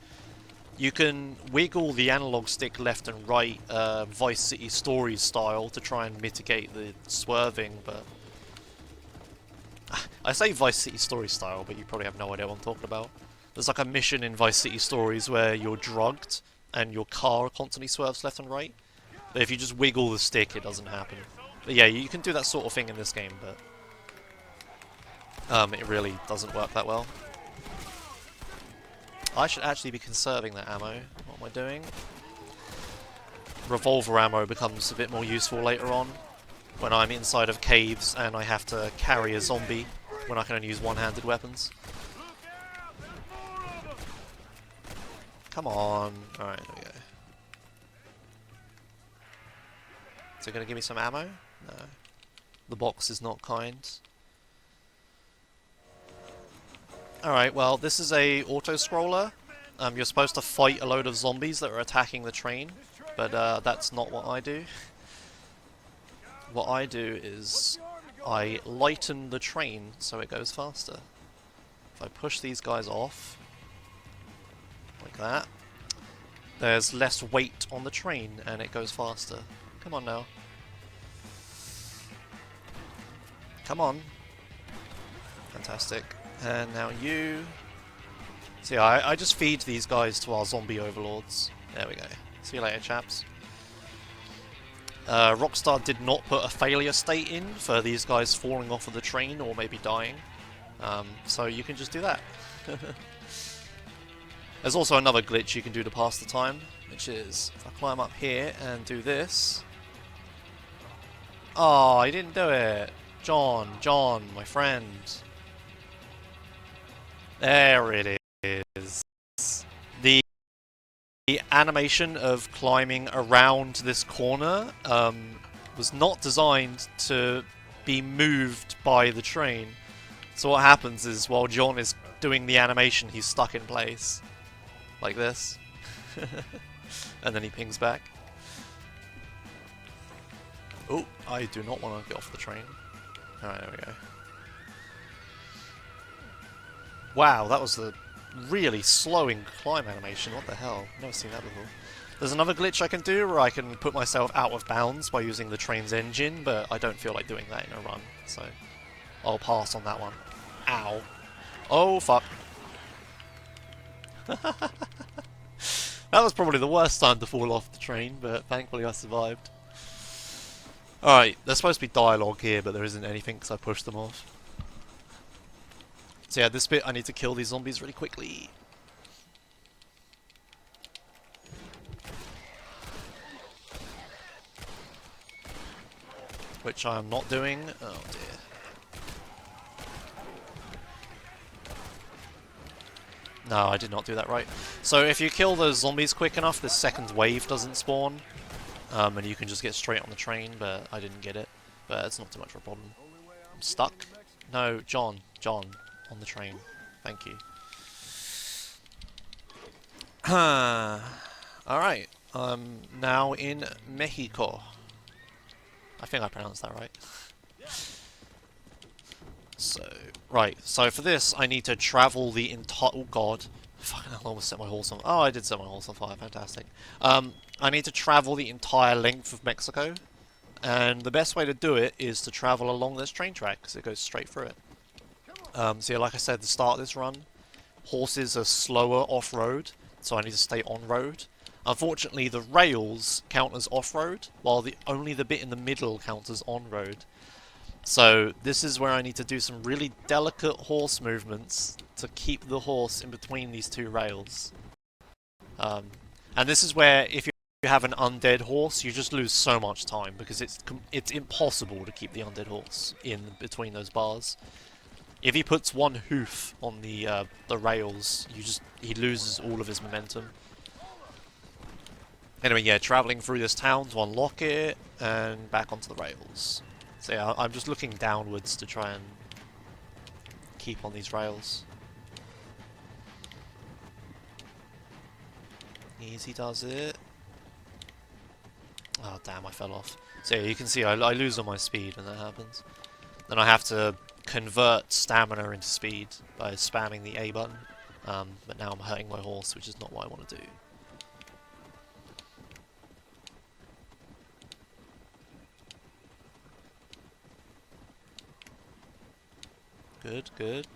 You can wiggle the analog stick left and right, Vice City Stories style, to try and mitigate the swerving, but... I say Vice City Stories style, but you probably have no idea what I'm talking about. There's like a mission in Vice City Stories where you're drugged, and your car constantly swerves left and right. But if you just wiggle the stick, it doesn't happen. But yeah, you can do that sort of thing in this game, but... it really doesn't work that well. I should actually be conserving that ammo. What am I doing? Revolver ammo becomes a bit more useful later on, when I'm inside of caves and I have to carry a zombie, when I can only use one-handed weapons. Come on. Alright, there we go. Is it going to give me some ammo? No. The box is not kind. Alright, well, this is a auto-scroller. You're supposed to fight a load of zombies that are attacking the train, but that's not what I do. What I do is I lighten the train so it goes faster. If I push these guys off, like that, there's less weight on the train and it goes faster. Come on now. Come on. Fantastic. And now you... So yeah, I just feed these guys to our zombie overlords. There we go. See you later, chaps. Rockstar did not put a failure state in for these guys falling off of the train or maybe dying. So you can just do that. There's also another glitch you can do to pass the time, which is if I climb up here and do this. Oh, I didn't do it. John, my friend. There it is. The animation of climbing around this corner was not designed to be moved by the train. So what happens is while John is doing the animation, he's stuck in place. Like this. And then he pings back. Oh, I do not want to get off the train. Alright, there we go. Wow, that was a really slowing climb animation. What the hell? Never seen that before. There's another glitch I can do where I can put myself out of bounds by using the train's engine, but I don't feel like doing that in a run, so I'll pass on that one. Ow. Oh, fuck. That was probably the worst time to fall off the train, but thankfully I survived. Alright, there's supposed to be dialogue here, but there isn't anything because I pushed them off. So yeah, this bit I need to kill these zombies really quickly. Which I am not doing. Oh dear. No, I did not do that right. So if you kill those zombies quick enough, the second wave doesn't spawn. And you can just get straight on the train, but I didn't get it. But it's not too much of a problem. I'm stuck. No, John, on the train. Thank you. Alright, I'm now in Mexico. I think I pronounced that right. So, right, so for this I need to travel the entire... Oh god. Fucking hell, I almost set my horse on... Oh, I did set my horse on fire, fantastic. I need to travel the entire length of Mexico. And the best way to do it is to travel along this train track, because it goes straight through it. So yeah, like I said at the start of this run, horses are slower off-road, so I need to stay on-road. Unfortunately, the rails count as off-road, while only the bit in the middle counts as on-road. So this is where I need to do some really delicate horse movements to keep the horse in between these two rails. And this is where, if you have an undead horse, you just lose so much time, because it's impossible to keep the undead horse in between those bars. If he puts one hoof on the rails, he loses all of his momentum. Anyway, yeah, travelling through this town to unlock it, and back onto the rails. So yeah, I'm just looking downwards to try and keep on these rails. Easy does it. Oh damn, I fell off. So yeah, you can see I lose on my speed when that happens. Then I have to convert stamina into speed by spamming the A button. But now I'm hurting my horse, which is not what I want to do. Good, good.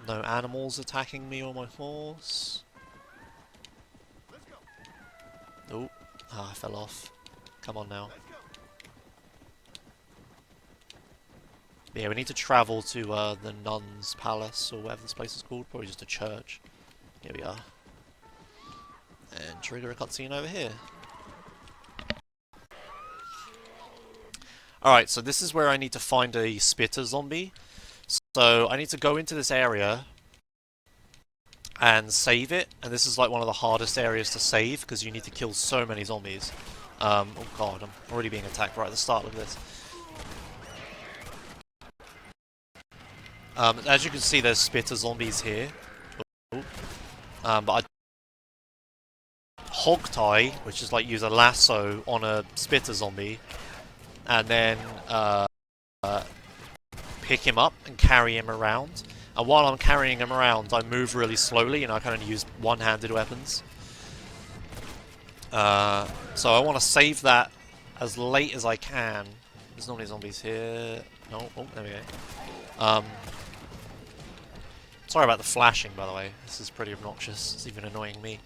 No animals attacking me or my horse. Let's go. Oh, I fell off. Come on now. Let's go. But yeah, we need to travel to the Nuns Palace, or whatever this place is called. Probably just a church. Here we are. And trigger a cutscene over here. Alright, so this is where I need to find a spitter zombie. So I need to go into this area and save it. And this is like one of the hardest areas to save because you need to kill so many zombies. Oh god, I'm already being attacked right at the start. Look at this. As you can see, there's spitter zombies here. But I hog tie, which is like use a lasso on a spitter zombie, and then pick him up and carry him around. And while I'm carrying him around, I move really slowly, and I kind of use one-handed weapons. So I want to save that as late as I can. There's normally zombies here. No, oh, there we go. Sorry about the flashing, by the way. This is pretty obnoxious. It's even annoying me.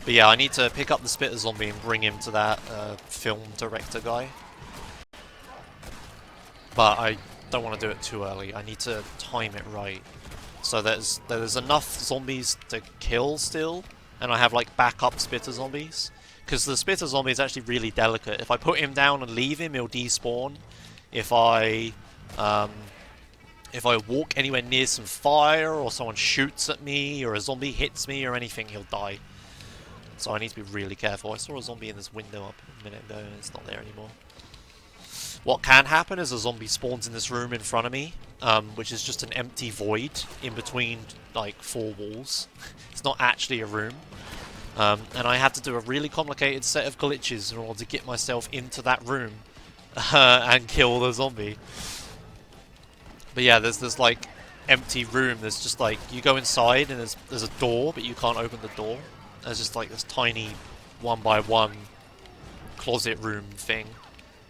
But yeah, I need to pick up the spitter zombie and bring him to that film director guy. But I don't want to do it too early. I need to time it right. So there's enough zombies to kill still, and I have like backup spitter zombies. Because the spitter zombie is actually really delicate. If I put him down and leave him, he'll despawn. If I walk anywhere near some fire, or someone shoots at me, or a zombie hits me or anything, he'll die. So I need to be really careful. I saw a zombie in this window up a minute ago, and it's not there anymore. What can happen is a zombie spawns in this room in front of me, which is just an empty void in between, like, 4 walls. It's not actually a room. And I had to do a really complicated set of glitches in order to get myself into that room and kill the zombie. But yeah, there's this like empty room. There's just like you go inside and there's a door, but you can't open the door. There's just like this tiny 1x1 closet room thing.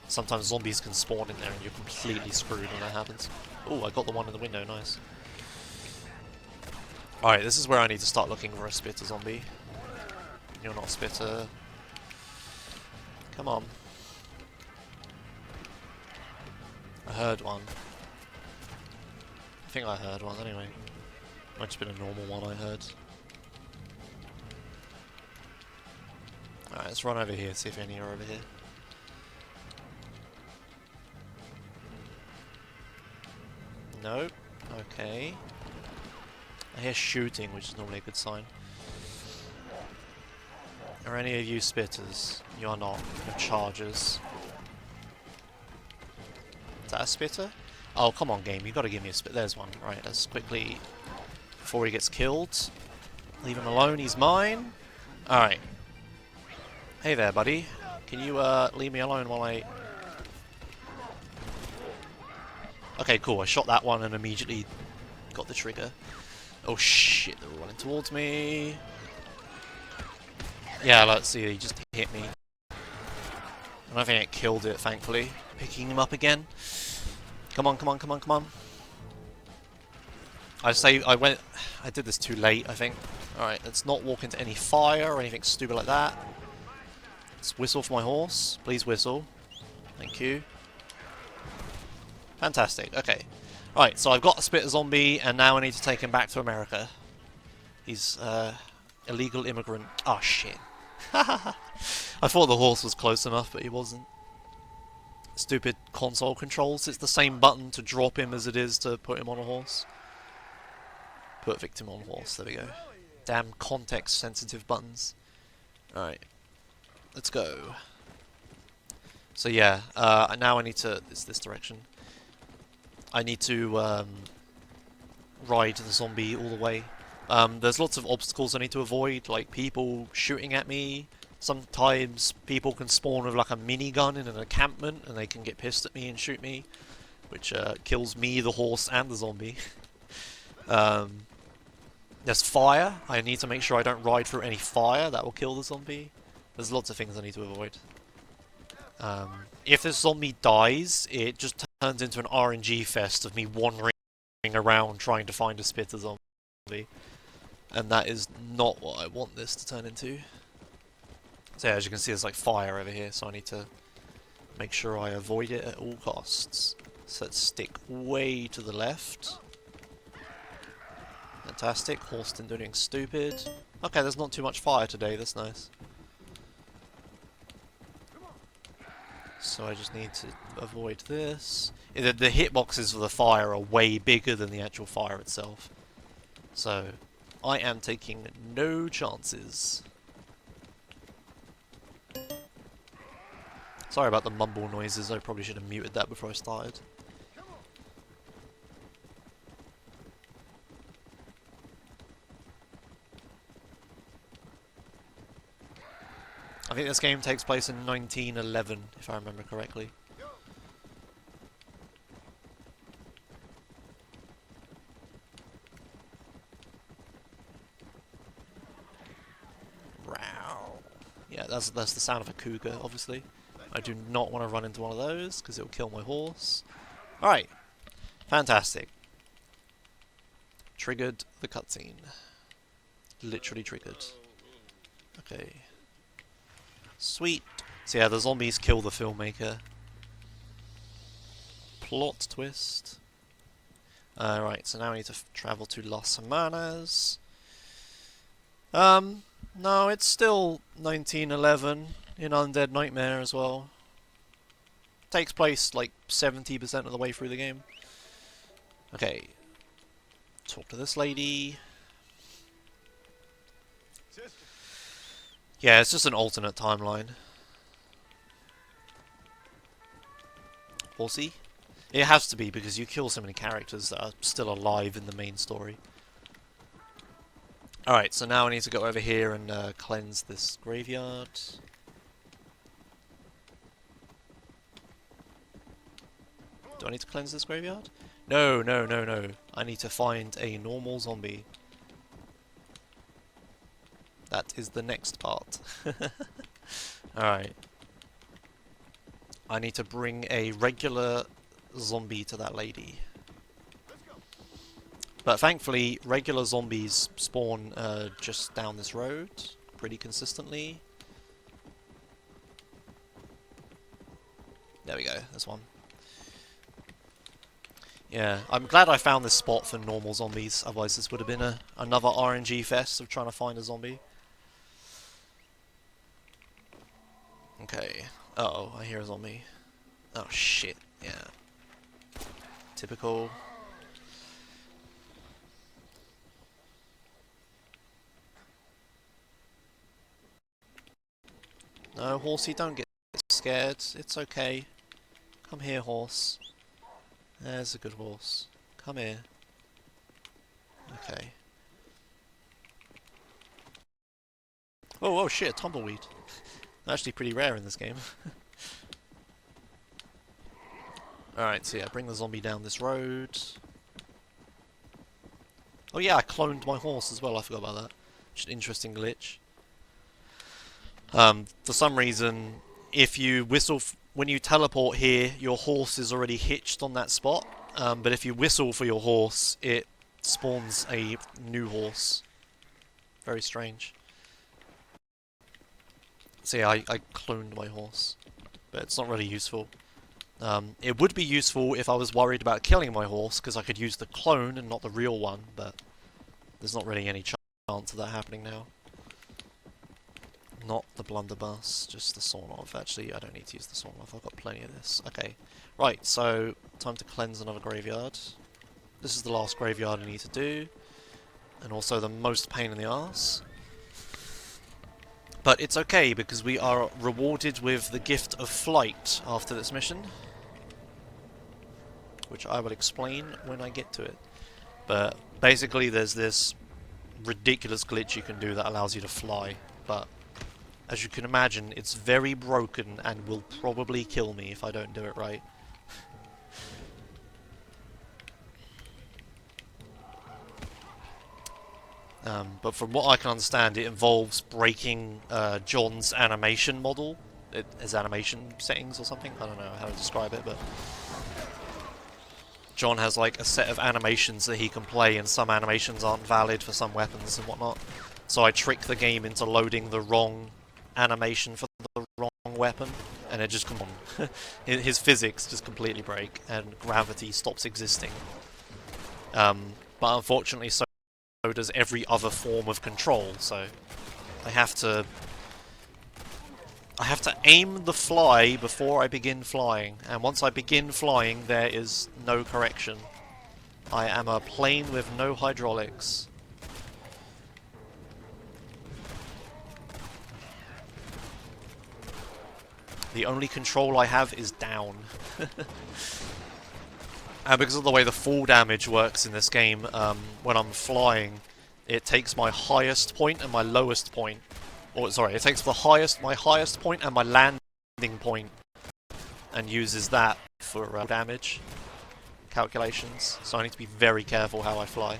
Sometimes zombies can spawn in there and you're completely screwed when that happens. Oh, I got the one in the window. Nice. Alright, this is where I need to start looking for a spitter zombie. You're not a spitter. Come on. I heard one. I think I heard one anyway. Might just been a normal one I heard. Alright, let's run over here, see if any are over here. Nope. Okay. I hear shooting, which is normally a good sign. Are any of you spitters? You are not. You're chargers. Is that a spitter? Oh, come on, game. You've got to give me a spit. There's one. Right, let's quickly... Before he gets killed. Leave him alone. He's mine. Alright. Hey there, buddy. Can you leave me alone while I... Okay, cool. I shot that one and immediately got the trigger. Oh shit, they're all running towards me. Yeah, let's see, he just hit me. I don't think it killed it, thankfully. Picking him up again. Come on, come on, come on, come on. I did this too late, I think. Alright, let's not walk into any fire or anything stupid like that. Let's whistle for my horse. Please whistle. Thank you. Fantastic, okay. Alright, so I've got a spitter zombie, and now I need to take him back to America. He's, illegal immigrant. Oh, shit. I thought the horse was close enough, but he wasn't. Stupid console controls. It's the same button to drop him as it is to put him on a horse. Put victim on horse, there we go. Damn context-sensitive buttons. Alright. Let's go. So yeah, now I need to... It's this direction. I need to ride the zombie all the way. There's lots of obstacles I need to avoid, like people shooting at me. Sometimes people can spawn with like a minigun in an encampment and they can get pissed at me and shoot me, which kills me, the horse, and the zombie. There's fire. I need to make sure I don't ride through any fire. That will kill the zombie. There's lots of things I need to avoid. if this zombie dies, it just turns into an RNG fest of me wandering around trying to find a spitter zombie. And that is not what I want this to turn into. So yeah, as you can see, there's like fire over here, so I need to make sure I avoid it at all costs. So let's stick way to the left. Fantastic. Horse didn't do anything stupid. Okay, there's not too much fire today, that's nice. So I just need to avoid this. The hitboxes for the fire are way bigger than the actual fire itself. So I am taking no chances. Sorry about the mumble noises, I probably should have muted that before I started. I think this game takes place in 1911, if I remember correctly. Row. Yeah, that's the sound of a cougar, obviously. I do not want to run into one of those, because it will kill my horse. Alright. Fantastic. Triggered the cutscene. Literally triggered. Okay. Sweet. So yeah, the zombies kill the filmmaker. Plot twist. Right, so now I need to travel to Las Semanas. No, it's still 1911 in Undead Nightmare as well. Takes place like 70% of the way through the game. Okay. Talk to this lady. Yeah, it's just an alternate timeline. Horsey? It has to be because you kill so many characters that are still alive in the main story. Alright, so now I need to go over here and cleanse this graveyard. Do I need to cleanse this graveyard? No, no, no, no. I need to find a normal zombie. That is the next part. Alright. I need to bring a regular zombie to that lady. But thankfully, regular zombies spawn just down this road pretty consistently. There we go, there's one. Yeah, I'm glad I found this spot for normal zombies, otherwise this would have been another RNG fest of trying to find a zombie. Okay. Uh-oh, I hear a zombie. Oh shit, yeah. Typical. No, horsey, don't get scared. It's okay. Come here, horse. There's a good horse. Come here. Okay. Oh, oh shit, tumbleweed. Actually pretty rare in this game. Alright, so yeah, bring the zombie down this road. Oh yeah, I cloned my horse as well, I forgot about that. Just an interesting glitch. For some reason, if you whistle, when you teleport here, your horse is already hitched on that spot. But if you whistle for your horse, it spawns a new horse. Very strange. So yeah, I cloned my horse. But it's not really useful. It would be useful if I was worried about killing my horse, because I could use the clone and not the real one, but there's not really any chance of that happening now. Not the blunderbuss, just the sawn-off. Actually, I don't need to use the sawn-off, I've got plenty of this. Okay, right, so time to cleanse another graveyard. This is the last graveyard I need to do, and also the most pain in the arse. But it's okay, because we are rewarded with the gift of flight after this mission, which I will explain when I get to it. But basically there's this ridiculous glitch you can do that allows you to fly, but as you can imagine, it's very broken and will probably kill me if I don't do it right. But from what I can understand, it involves breaking John's animation model, his animation settings or something. I don't know how to describe it, but John has like a set of animations that he can play, and some animations aren't valid for some weapons and whatnot. So I trick the game into loading the wrong animation for the wrong weapon, and it just comes on. His physics just completely break, and gravity stops existing. But unfortunately, so does every other form of control. So I have to aim the fly before I begin flying, and once I begin flying, there is no correction. I am a plane with no hydraulics. The only control I have is down. And because of the way the fall damage works in this game, when I'm flying, it takes my highest point and my lowest point. Or sorry, it takes my highest point and my landing point, and uses that for damage calculations. So I need to be very careful how I fly.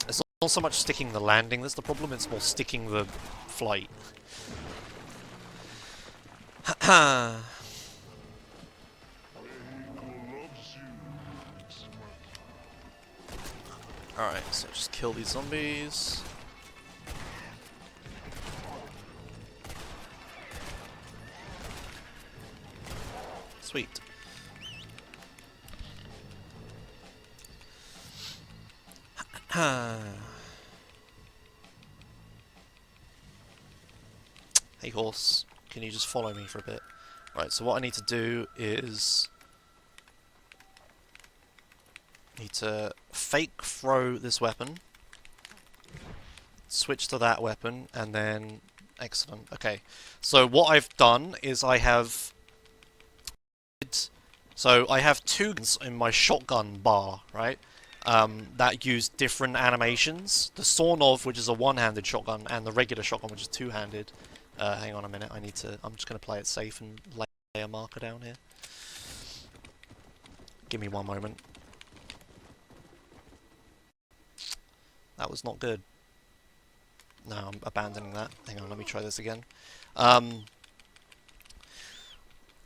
It's not so much sticking the landing that's the problem, it's more sticking the flight. Alright, so just kill these zombies. Sweet. Hey horse, can you just follow me for a bit? Right, so what I need to do is need to fake throw this weapon, switch to that weapon, and then excellent. Okay, so what I've done is I have two guns in my shotgun bar, right? That use different animations. The Sawnov, which is a one-handed shotgun, and the regular shotgun, which is two-handed. Hang on a minute, I'm just gonna play it safe and lay a marker down here. Give me one moment. That was not good. No, I'm abandoning that. Hang on, let me try this again.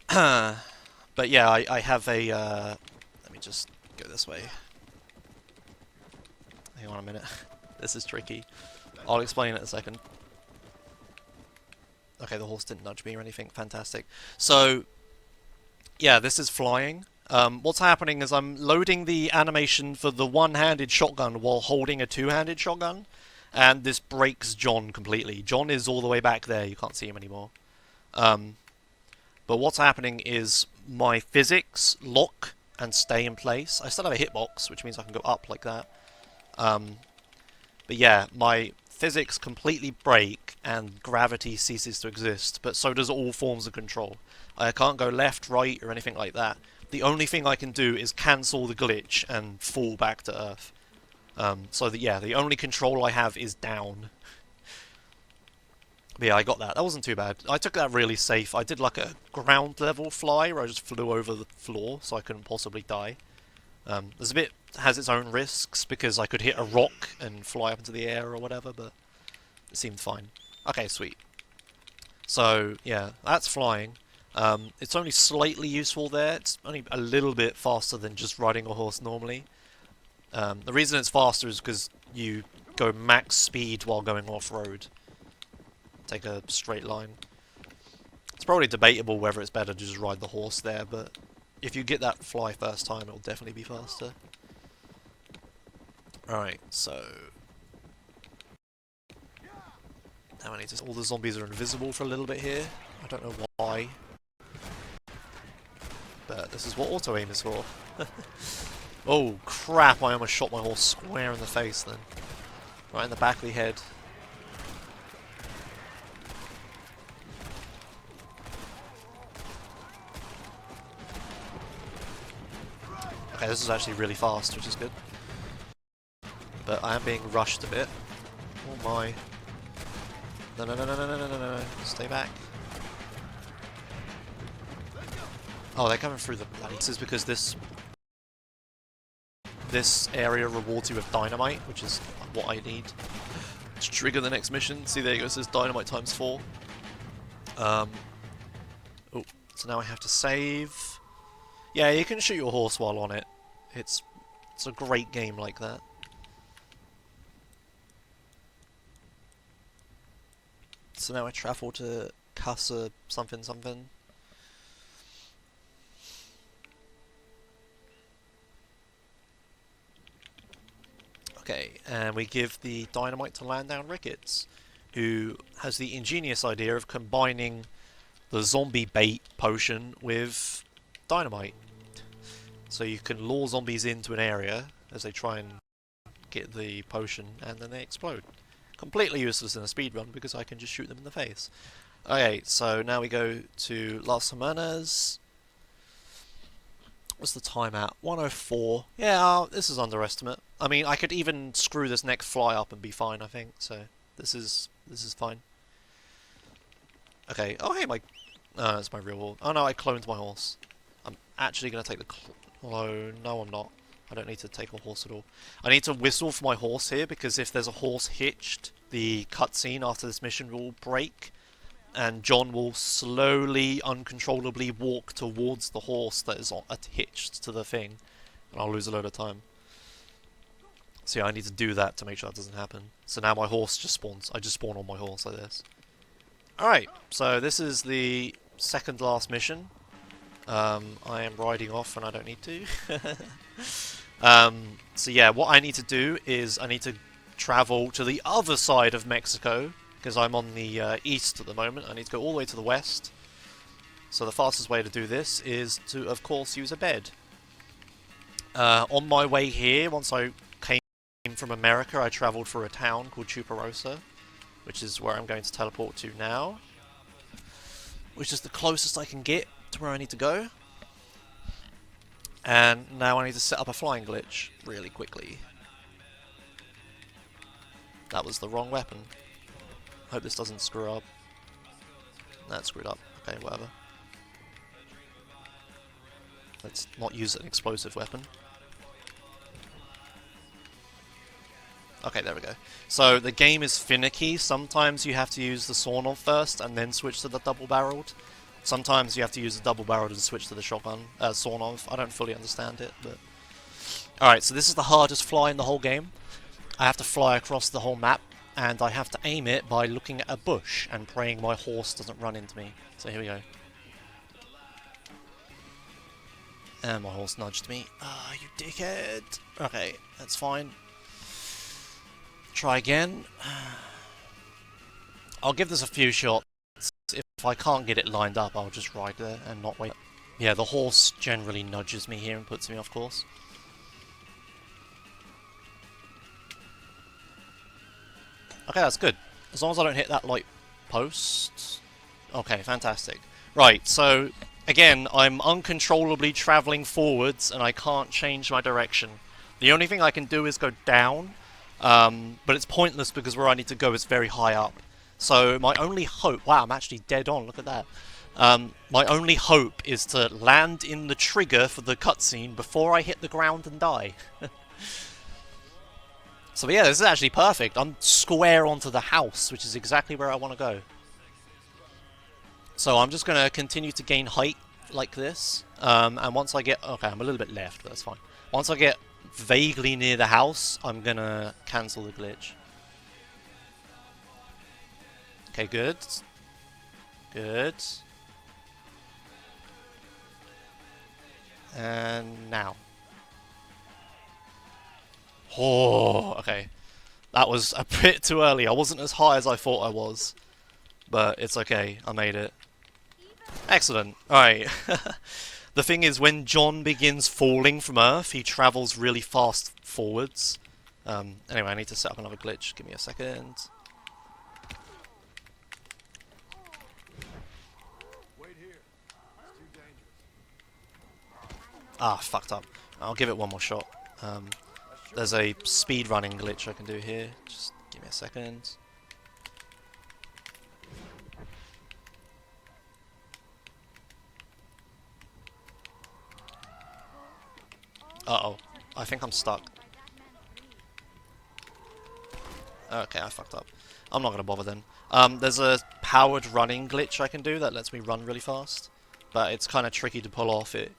But yeah, I have a, let me just go this way. Hang on a minute. This is tricky. I'll explain it in a second. Okay, the horse didn't nudge me or anything. Fantastic. So, yeah, this is flying. What's happening is I'm loading the animation for the one-handed shotgun while holding a two-handed shotgun, and this breaks John completely. John is all the way back there. You can't see him anymore. But what's happening is my physics lock and stay in place. I still have a hitbox, which means I can go up like that. But yeah, my physics completely break and gravity ceases to exist, but so does all forms of control. I can't go left, right, or anything like that. The only thing I can do is cancel the glitch and fall back to Earth. So yeah, the only control I have is down. But yeah, I got that. That wasn't too bad. I took that really safe. I did like a ground level fly where I just flew over the floor so I couldn't possibly die. There's a bit has its own risks because I could hit a rock and fly up into the air or whatever, but it seemed fine. Okay, sweet. So yeah, that's flying. It's only slightly useful there. It's only a little bit faster than just riding a horse normally. The reason it's faster is because you go max speed while going off-road. Take a straight line. It's probably debatable whether it's better to just ride the horse there, but if you get that fly first time, it'll definitely be faster. Alright, so now I need to... all the zombies are invisible for a little bit here. I don't know why. But this is what auto-aim is for. Oh crap, I almost shot my horse square in the face then. Right in the back of the head. Okay, this is actually really fast, which is good. But I am being rushed a bit. Oh my. No, no, no, no, no, no, no, no, no. Stay back. Oh, they're coming through the bloody... This is because this area rewards you with dynamite, which is what I need. to trigger the next mission. See, there you go, it says dynamite times 4. Oh, so now I have to save. Yeah, you can shoot your horse while on it. It's a great game like that. So now I travel to Casa something something. Okay, and we give the dynamite to Landau Ricketts, who has the ingenious idea of combining the zombie bait potion with dynamite. So you can lure zombies into an area as they try and get the potion, and then they explode. Completely useless in a speedrun because I can just shoot them in the face. Okay, so now we go to Las Semanas. What's the time at? 1:04. Yeah, this is underestimate. I mean, I could even screw this next fly up and be fine, I think. So this is fine. Okay. Oh, hey, that's my real horse. Oh no, I cloned my horse. I'm actually gonna take the clone. No, I'm not. I don't need to take a horse at all. I need to whistle for my horse here because if there's a horse hitched, the cutscene after this mission will break. And John will slowly, uncontrollably walk towards the horse that is hitched to the thing. And I'll lose a load of time. So yeah, I need to do that to make sure that doesn't happen. So now my horse just spawns. I just spawn on my horse like this. Alright, so this is the second last mission. I am riding off and I don't need to. So yeah, what I need to do is I need to travel to the other side of Mexico. Because I'm on the east at the moment, I need to go all the way to the west. So the fastest way to do this is to, of course, use a bed. On my way here, once I came from America, I travelled through a town called Chuparosa, which is where I'm going to teleport to now. Which is the closest I can get to where I need to go. And now I need to set up a flying glitch really quickly. That was the wrong weapon. Hope this doesn't screw up. That screwed up. Okay, whatever. Let's not use an explosive weapon. Okay, there we go. So the game is finicky. Sometimes you have to use the sawn-off first and then switch to the double-barreled. Sometimes you have to use the double-barreled and switch to the shotgun sawn-off. I don't fully understand it, but... Alright, so this is the hardest fly in the whole game. I have to fly across the whole map. And I have to aim it by looking at a bush and praying my horse doesn't run into me. So here we go. And my horse nudged me. Ah, you dickhead. Okay, that's fine. Try again. I'll give this a few shots. If I can't get it lined up, I'll just ride there and not wait. Yeah, the horse generally nudges me here and puts me off course. Okay, that's good. As long as I don't hit that light post. Okay, fantastic. Right, so, again, I'm uncontrollably travelling forwards and I can't change my direction. The only thing I can do is go down, but it's pointless because where I need to go is very high up. So my only hope... Wow, I'm actually dead on, look at that. My only hope is to land in the trigger for the cutscene before I hit the ground and die. So yeah, this is actually perfect. I'm square onto the house, which is exactly where I want to go. So I'm just going to continue to gain height like this. And once I get... Okay, I'm a little bit left, but that's fine. Once I get vaguely near the house, I'm going to cancel the glitch. Okay, good. Good. And now. Oh, okay. That was a bit too early. I wasn't as high as I thought I was. But it's okay. I made it. Excellent. Alright. The thing is, when John begins falling from Earth, he travels really fast forwards. Anyway, I need to set up another glitch. Give me a second. Wait here. It's too dangerous. Ah, fucked up. I'll give it one more shot. There's a speed running glitch I can do here. Just give me a second. Uh-oh. I think I'm stuck. Okay, I fucked up. I'm not gonna bother then. There's a powered running glitch I can do that lets me run really fast, but it's kind of tricky to pull off. It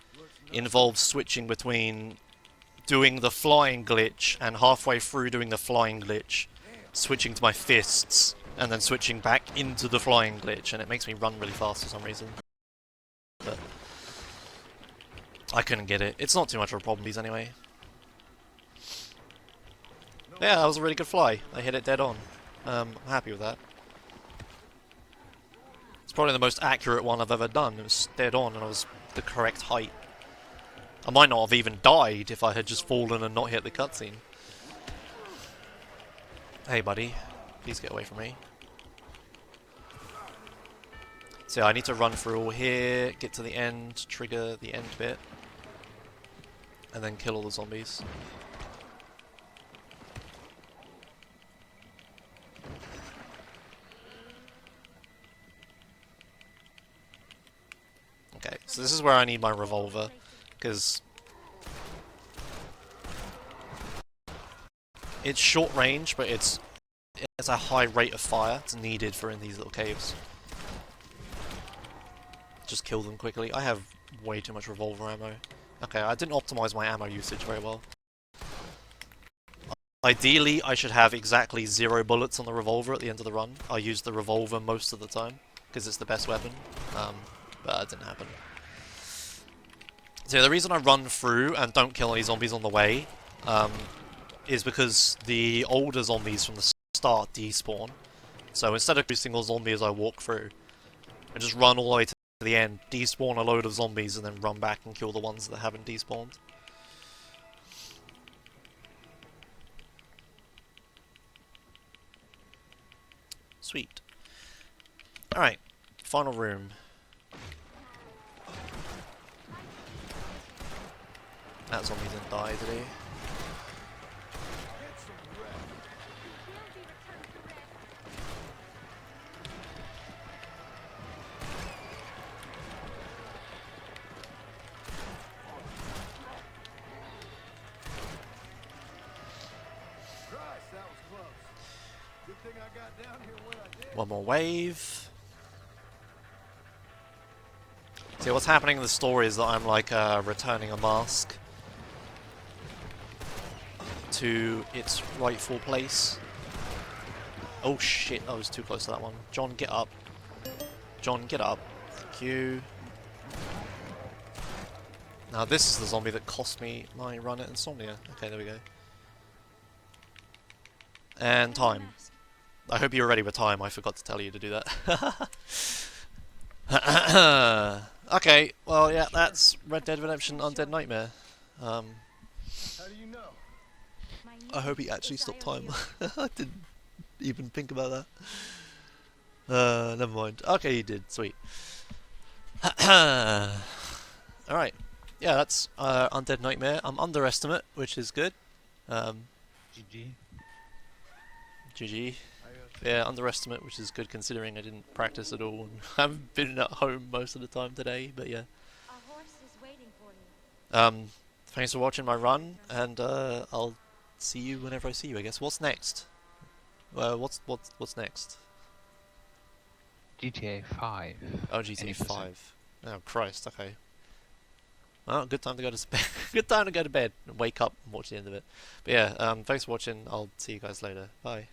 involves switching between doing the flying glitch and halfway through doing the flying glitch, switching to my fists and then switching back into the flying glitch, and it makes me run really fast for some reason. But I couldn't get it. It's not too much of a problem these anyway. Yeah, that was a really good fly. I hit it dead on. I'm happy with that. It's probably the most accurate one I've ever done. It was dead on and I was the correct height. I might not have even died if I had just fallen and not hit the cutscene. Hey buddy, please get away from me. So yeah, I need to run through all here, get to the end, trigger the end bit, and then kill all the zombies. Okay, so this is where I need my revolver, because it's short range, but it's a high rate of fire. It's needed for in these little caves. Just kill them quickly. I have way too much revolver ammo. Okay, I didn't optimize my ammo usage very well. Ideally, I should have exactly 0 bullets on the revolver at the end of the run. I use the revolver most of the time, because it's the best weapon. But that didn't happen. So the reason I run through and don't kill any zombies on the way is because the older zombies from the start despawn. So instead of every single zombie as I walk through, I just run all the way to the end, despawn a load of zombies, and then run back and kill the ones that haven't despawned. Sweet. Alright, final room. That zombie didn't die, did he? Christ, that was close. Good thing I got down here when I did. One more wave. See, what's happening in the story is that I'm like returning a mask to its rightful place. Oh shit, I was too close to that one. John, get up. John, get up. Thank you. Now this is the zombie that cost me my run at Insomnia. Okay, there we go. And time. I hope you're ready with time. I forgot to tell you to do that. Okay, well, yeah, that's Red Dead Redemption Undead Nightmare. How do you know? I hope he actually stopped time. I didn't even think about that. Never mind. Okay, he did. Sweet. Alright. Yeah, that's Undead Nightmare. I'm underestimate, which is good. GG. GG. Yeah, underestimate, which is good considering I didn't practice at all and haven't been at home most of the time today, but yeah. A horse is waiting for you. Thanks for watching my run, and I'll see you whenever I see you, I guess. What's next? What's next? GTA 5. Oh, GTA Any 5. Oh, Christ, okay. Well, good time to go to bed. Good time to go to bed and wake up and watch the end of it. But yeah, thanks for watching. I'll see you guys later. Bye.